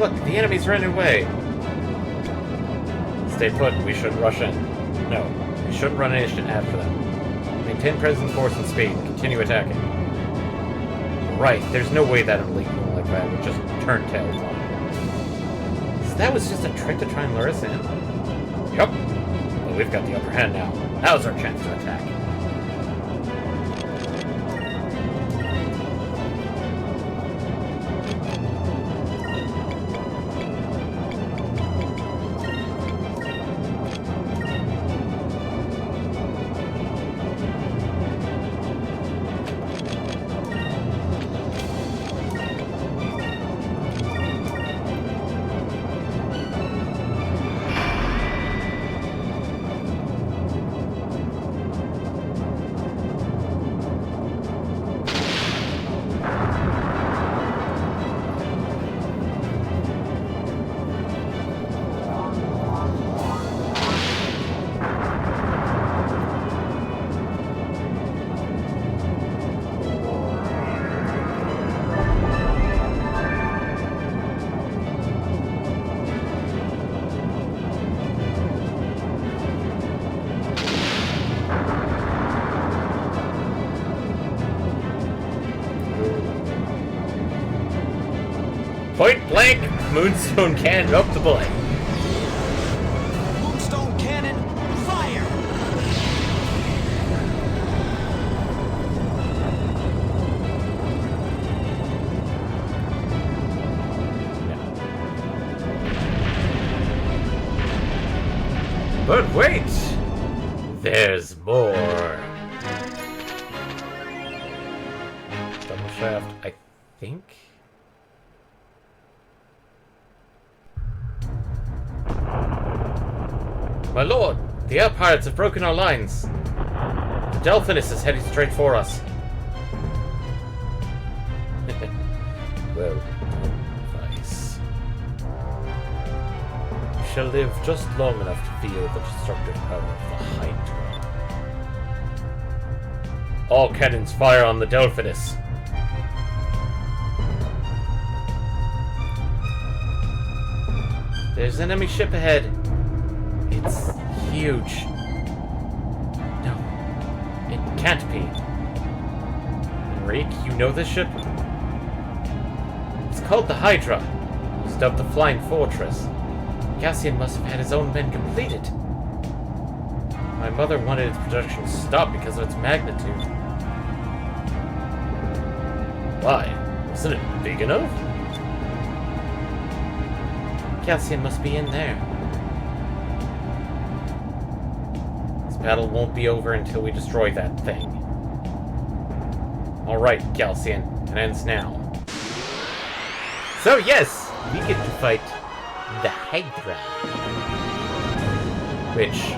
Look, the enemy's running away. Stay put. We shouldn't rush in. No, we shouldn't run in after them. Maintain presence, force, and speed. Continue attacking. Right, there's no way that elite one like that would just turn tails on. So that was just a trick to try and lure us in? Yup. But we've got the upper hand now. Now's our chance to attack. Point blank, Moonstone Cannon up the butt. Moonstone cannon, fire! But wait! There's more. Double shaft, I think? My lord, the air pirates have broken our lines. The Delphinus is heading straight for us. Well done, Vice. You shall live just long enough to feel the destructive power of the Hydra. All cannons fire on the Delphinus. There's an enemy ship ahead. It's huge. No, it can't be. Enrique, you know this ship? It's called the Hydra. It was dubbed the Flying Fortress. Cassian must have had his own men complete it. My mother wanted its production stopped because of its magnitude. Why? Wasn't it big enough? Cassian must be in there. Battle won't be over until we destroy that thing. Alright, Calcian. It ends now. So yes, we get to fight the Hydra. Which...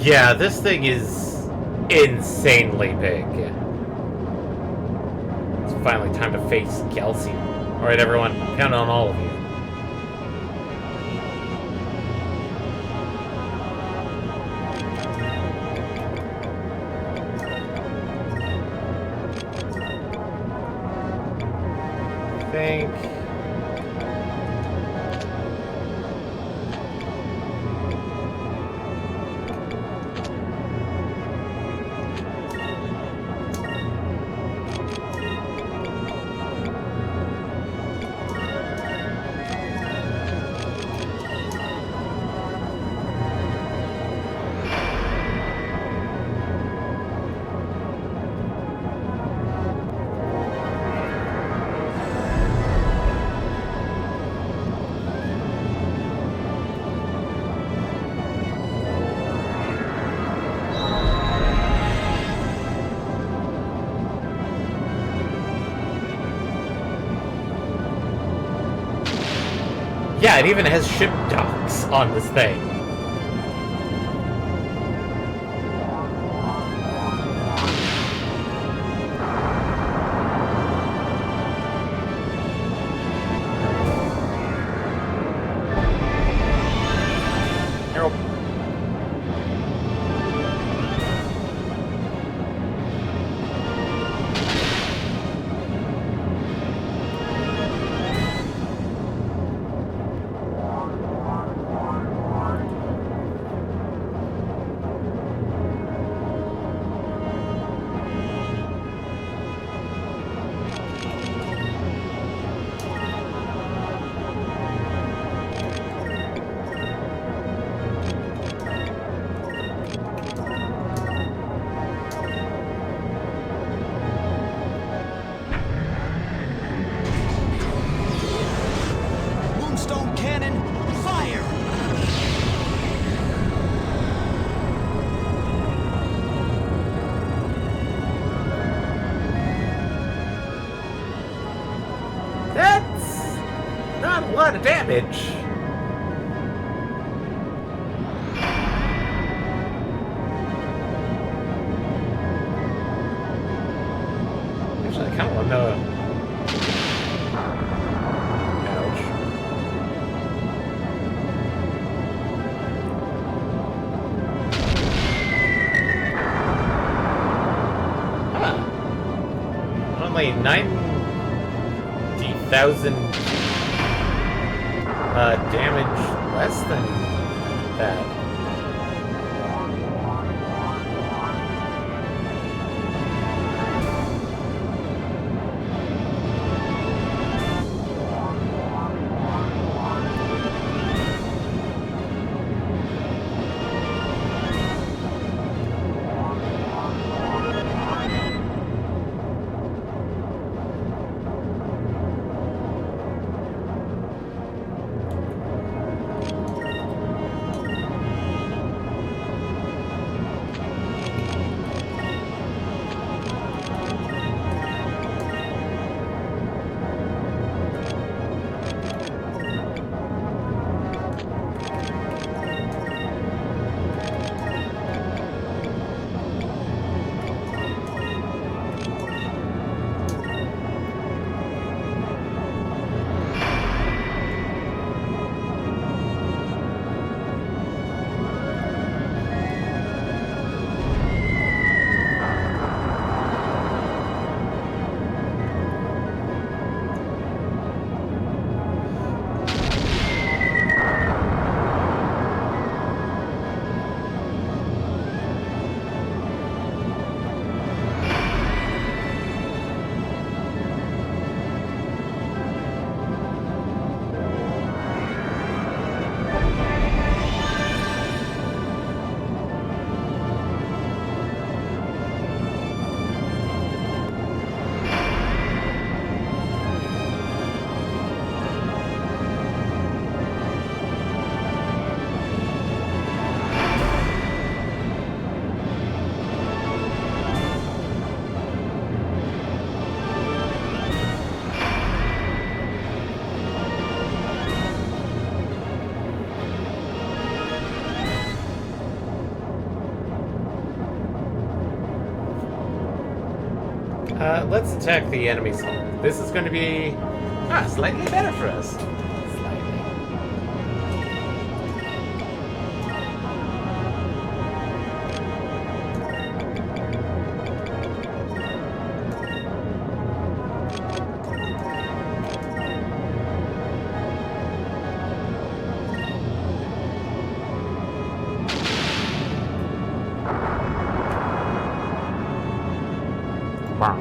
yeah, this thing is insanely big. It's finally time to face Calcian. Alright everyone, count on all of you. Think. Yeah, it even has ship docks on this thing. damage. Actually, I kind of want to... Ouch. Huh. Only 90,000 damage less than that. Let's attack the enemy's hull. This is going to be slightly better for us. Slightly. Wow.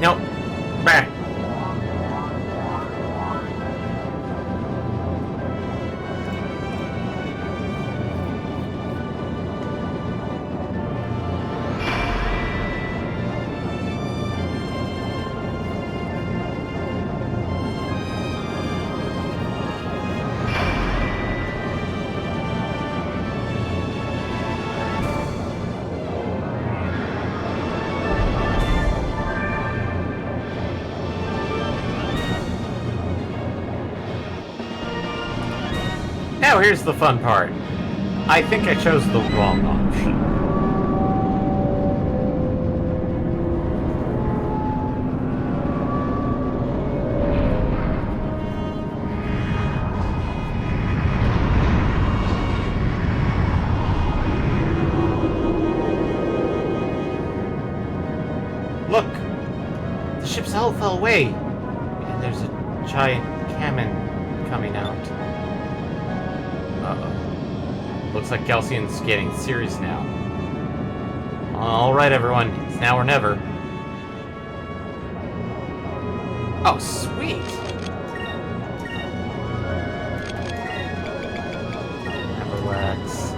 Nope. Back. Now here's the fun part. I think I chose the wrong option. Look! The ship's hull fell away! And there's a giant cannon coming out. Uh-oh. Looks like Calcian's getting serious now. Alright, everyone. It's now or never. Oh, sweet! Relax.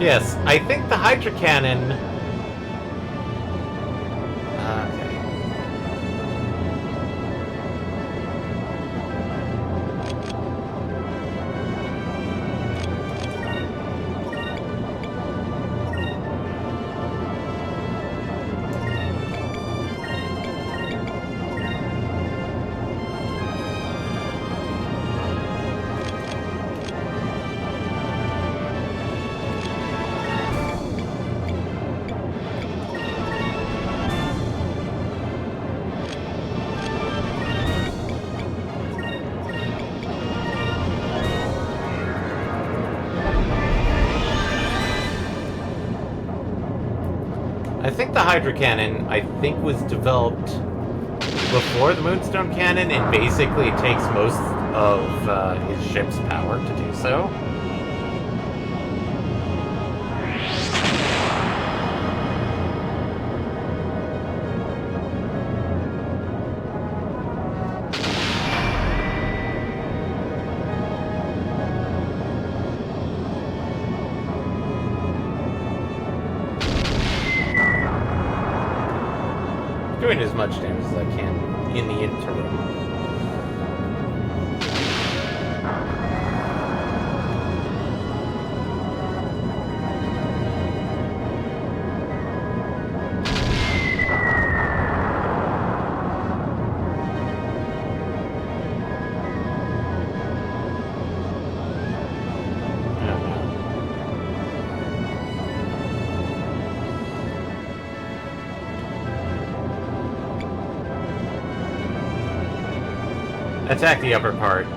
Yes, I think the Hydra Cannon... Okay. I think the Hydra Cannon, was developed before the Moonstone Cannon, and basically it takes most of his ship's power to do so. Doing as much damage as I can in the interim. Attack the upper part.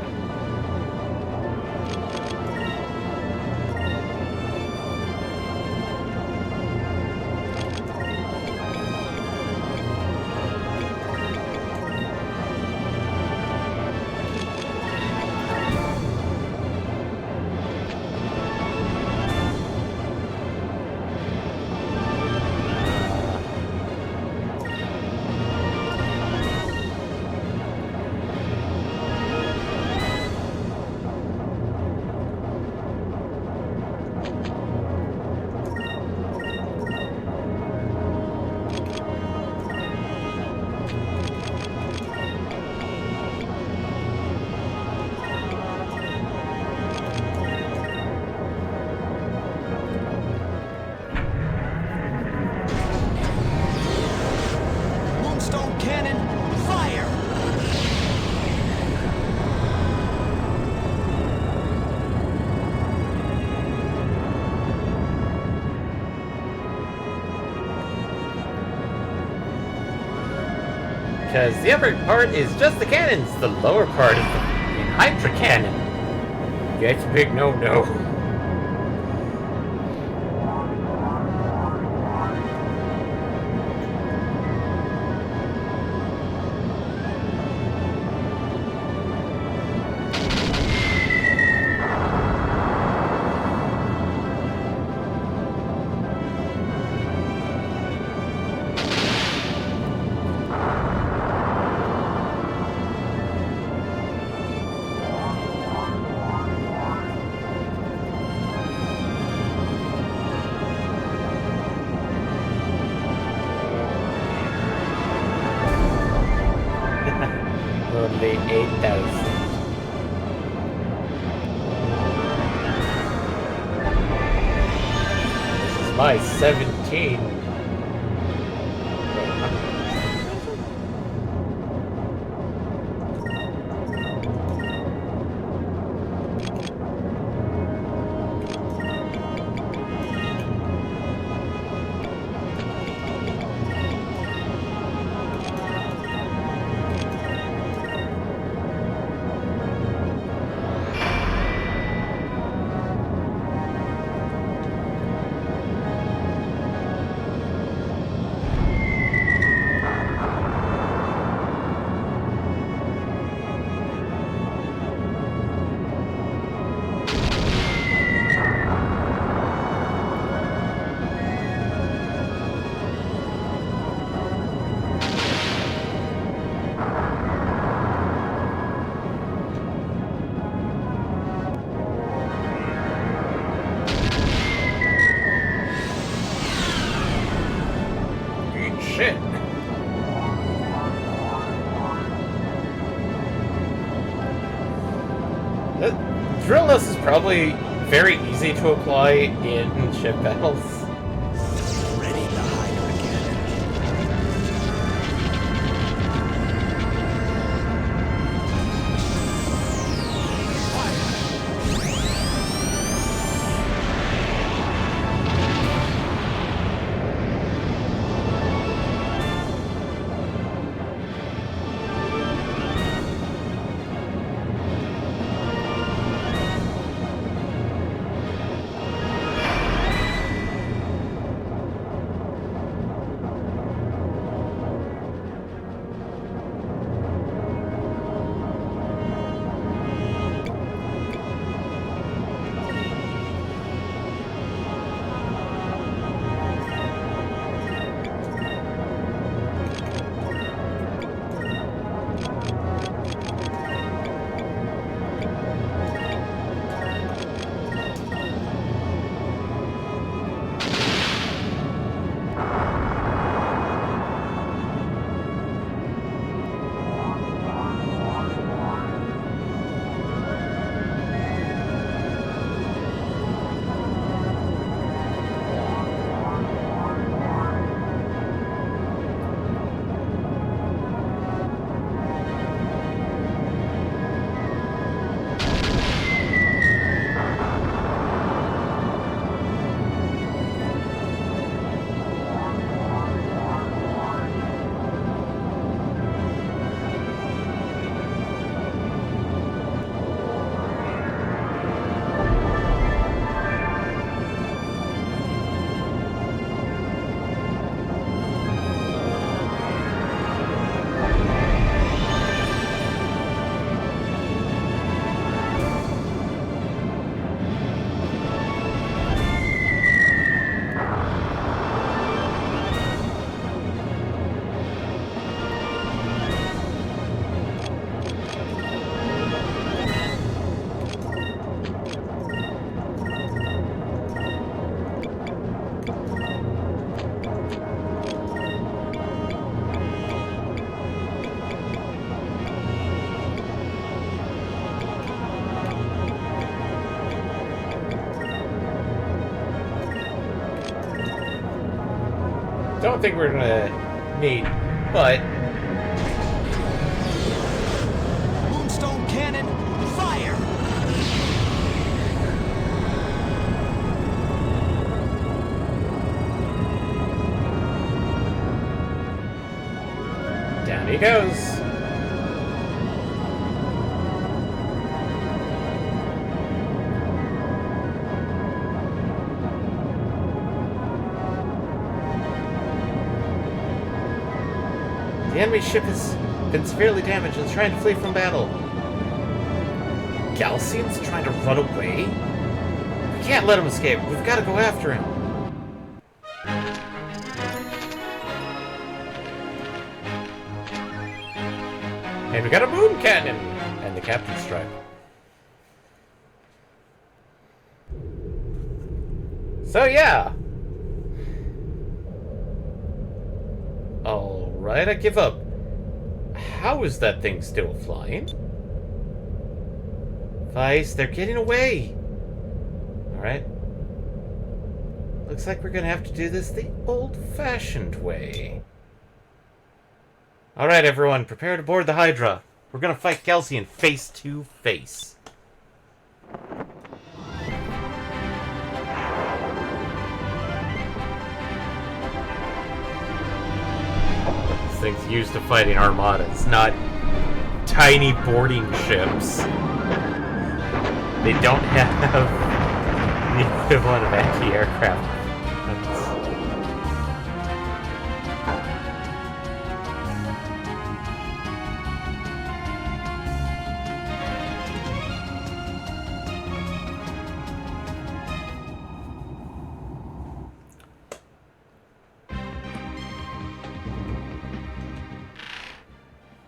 Moonstone cannon, fire! Because the upper part is just the cannons, the lower part is the Hydra Cannon. That's a big no-no. Only 8,000. This is my 17. Drillness is probably very easy to apply in ship battles. Ready the Hydra cannon. Don't think we're gonna need, but Moonstone cannon, fire! down he goes. The enemy ship has been severely damaged and is trying to flee from battle. Galcian's trying to run away? We can't let him escape. We've got to go after him. And we got a moon cannon! And the captain's stripe. So yeah. Alright, I give up. How is that thing still flying? Vice, they're getting away! Alright. Looks like we're gonna have to do this the old-fashioned way. Alright, everyone, prepare to board the Hydra. We're gonna fight Galcian face to face. This thing's used to fighting armadas, not tiny boarding ships. They don't have the equivalent of anti-aircraft.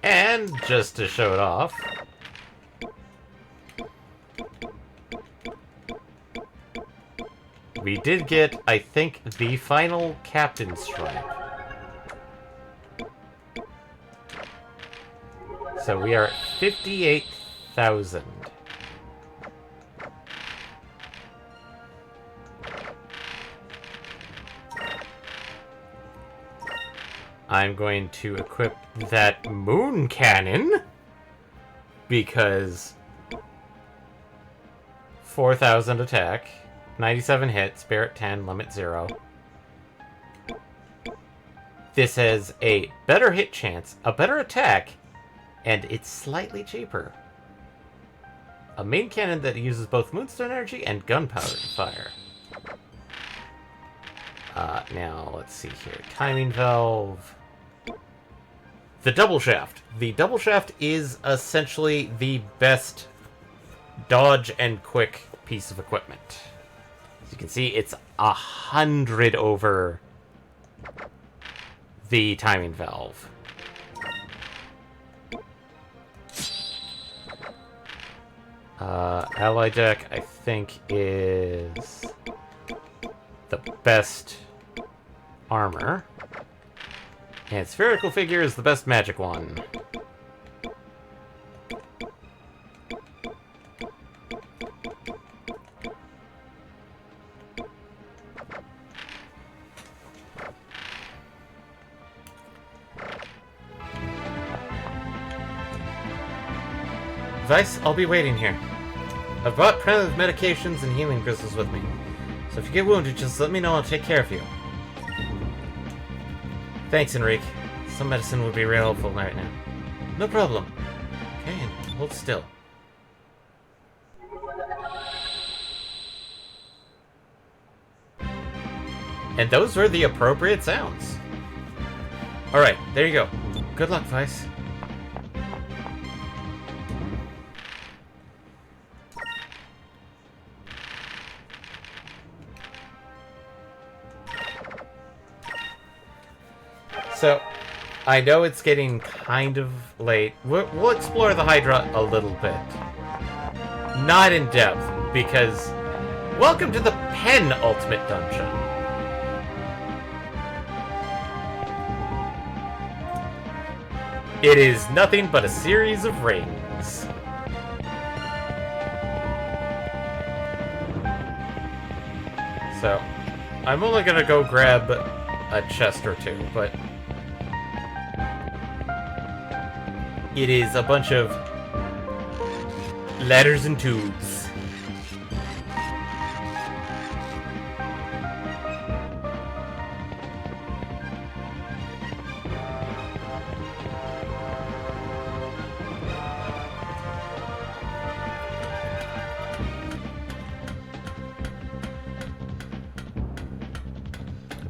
And just to show it off, we did get, I think, the final captain's stripe. So we are at 58,000. I'm going to equip that moon cannon because 4,000 attack, 97 hit, spirit 10, limit 0. This has a better hit chance, a better attack, and it's slightly cheaper. A main cannon that uses both moonstone energy and gunpowder to fire. Now, let's see here. Timing valve. The double shaft. The double shaft is essentially the best dodge and quick piece of equipment. As you can see, it's 100 over the timing valve. Ally deck, I think, is the best armor. And spherical figure is the best magic one. Vice, I'll be waiting here. I've brought primitive medications and healing crystals with me. So if you get wounded, just let me know, I'll take care of you. Thanks, Enrique. Some medicine would be real helpful right now. No problem. Okay, and hold still. And those were the appropriate sounds. Alright, there you go. Good luck, Vice. So, I know it's getting kind of late. We'll explore the Hydra a little bit. Not in depth, because welcome to the penultimate dungeon. It is nothing but a series of rings. So, I'm only gonna go grab a chest or two, but it is a bunch of ladders and tubes.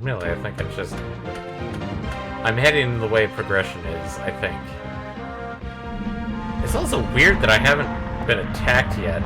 Really, I think I'm heading the way progression is, I think. It's also weird that I haven't been attacked yet.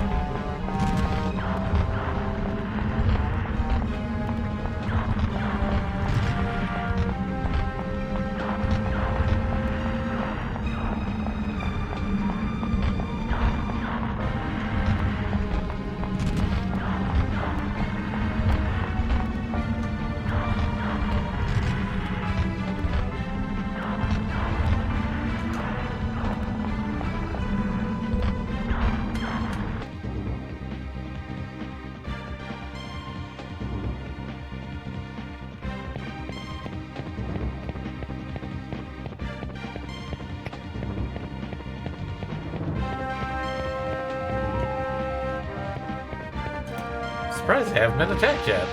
Surprised I haven't been attacked yet.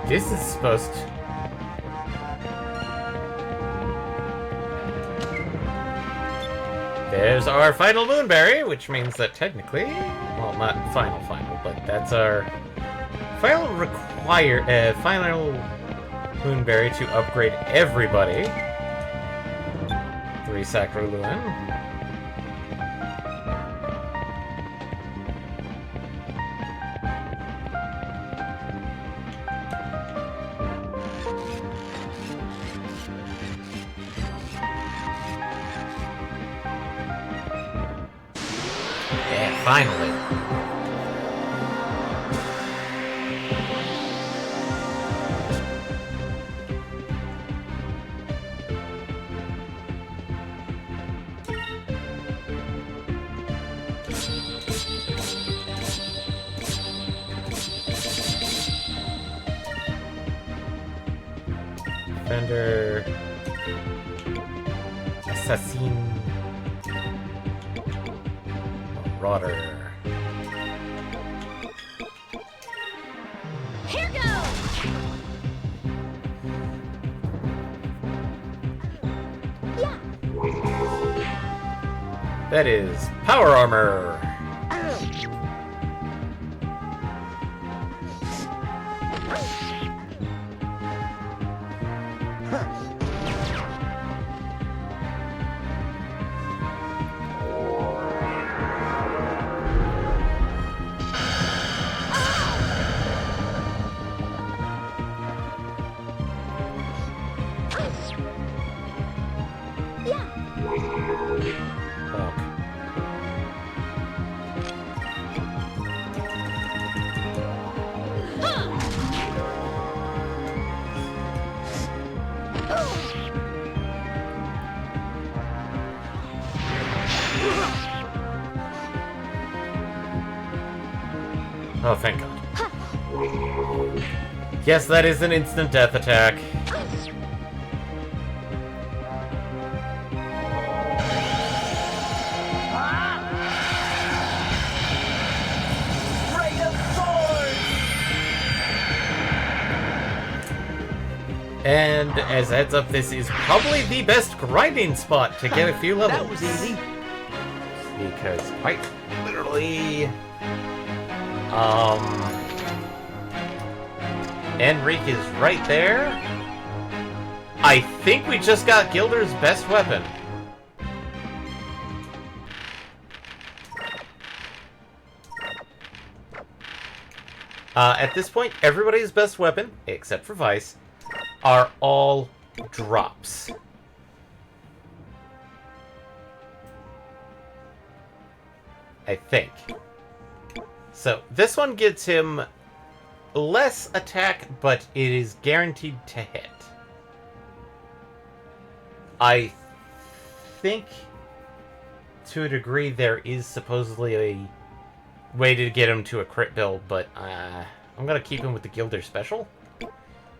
This is supposed to... There's our final moonberry, which means that technically... Well, not final, but that's our final final moonberry to upgrade everybody. 3 Sacroluin. Finally. Defender. Assassin. Marauder. Here goes! Yeah. That is power armor. Yeah. Bonk. Oh, thank God. Yes, that is an instant death attack. Ray of Sword! And as a heads up, this is probably the best grinding spot to get a few levels. That was easy. Because quite literally, Enrique is right there. I think we just got Gilder's best weapon. At this point, everybody's best weapon, except for Vice, are all drops. I think. So, this one gets him less attack, but it is guaranteed to hit. I think, to a degree, there is supposedly a way to get him to a crit build, but I'm gonna keep him with the Gilder special.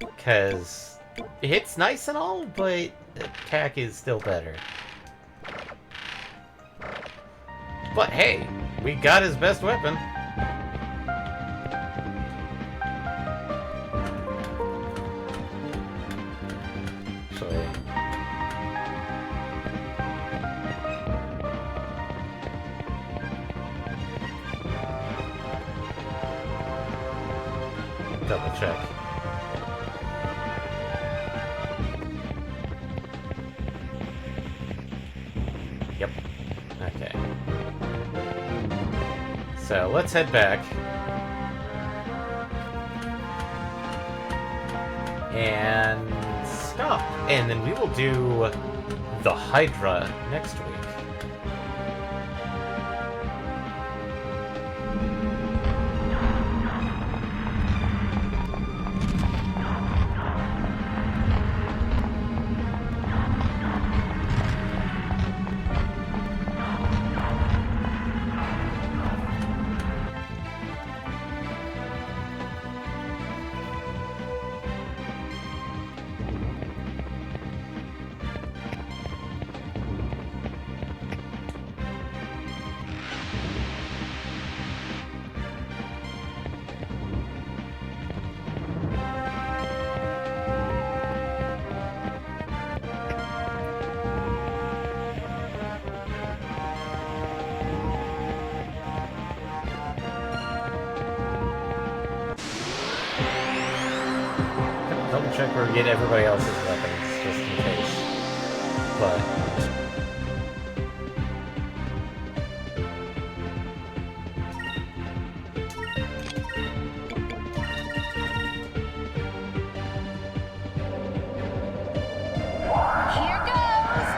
Because it hits nice and all, but attack is still better. But hey, we got his best weapon. Actually, double check. Yep. Okay. So let's head back. And stop. And then we will do the Hydra next week. Double check where we get everybody else's weapons, just in case. But Here goes!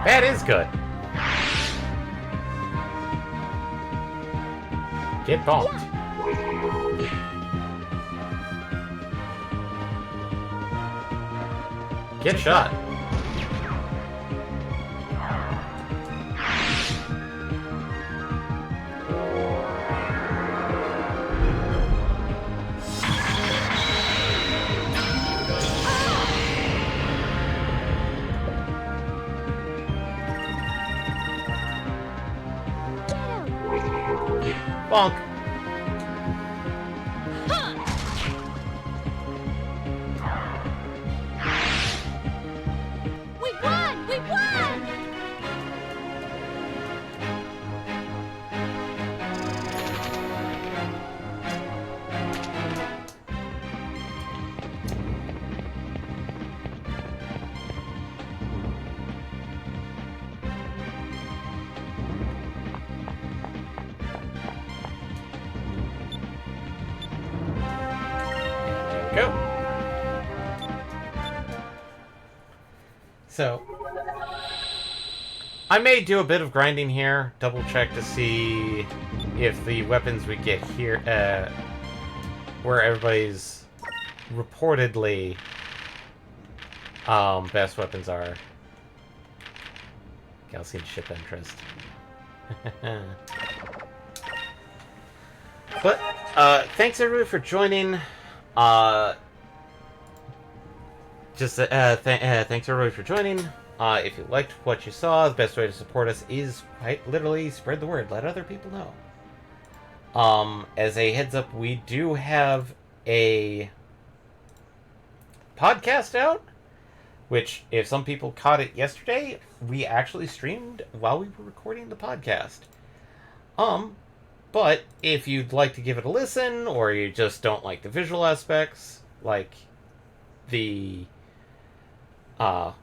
That is good. Get bonked. Get shot. Bonk. We won! We won! Go. So, I may do a bit of grinding here, double check to see if the weapons we get here, where everybody's reportedly best weapons are. Galaxian ship interest. But, thanks everybody for joining. Thanks everybody for joining. If you liked what you saw, the best way to support us is quite literally spread the word. Let other people know. As a heads up, we do have a podcast out, which, if some people caught it yesterday, we actually streamed while we were recording the podcast. But if you'd like to give it a listen, or you just don't like the visual aspects, like the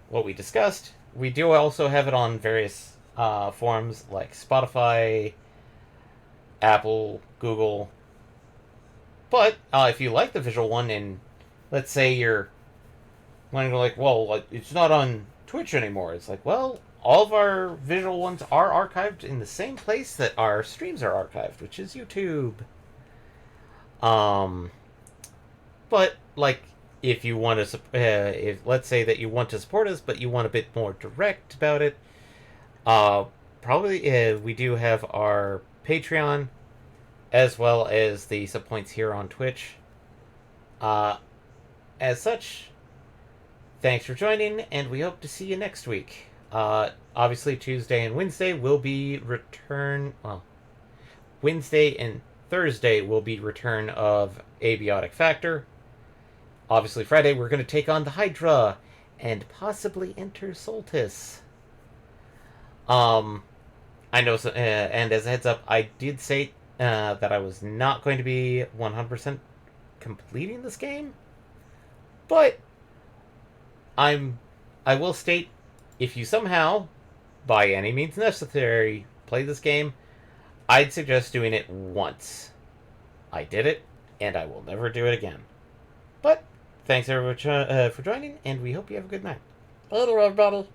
what we discussed, we do also have it on various forums like Spotify, Apple, Google. But if you like the visual one, and let's say you're wanting to like, well, like, it's not on Twitch anymore. It's like, well, all of our visual ones are archived in the same place that our streams are archived, which is YouTube. But like, if you want to, if let's say that you want to support us, but you want a bit more direct about it, probably we do have our Patreon, as well as the subpoints here on Twitch. As such, thanks for joining, and we hope to see you next week. Obviously, Tuesday and Wednesday will be return. Well, Wednesday and Thursday will be return of Abiotic Factor. Obviously, Friday we're going to take on the Hydra and possibly enter Soltis. I know, and as a heads up, I did say that I was not going to be 100% completing this game, but I will state, if you somehow, by any means necessary, play this game, I'd suggest doing it once. I did it, and I will never do it again. But thanks everyone for joining, and we hope you have a good night. Later, everybody.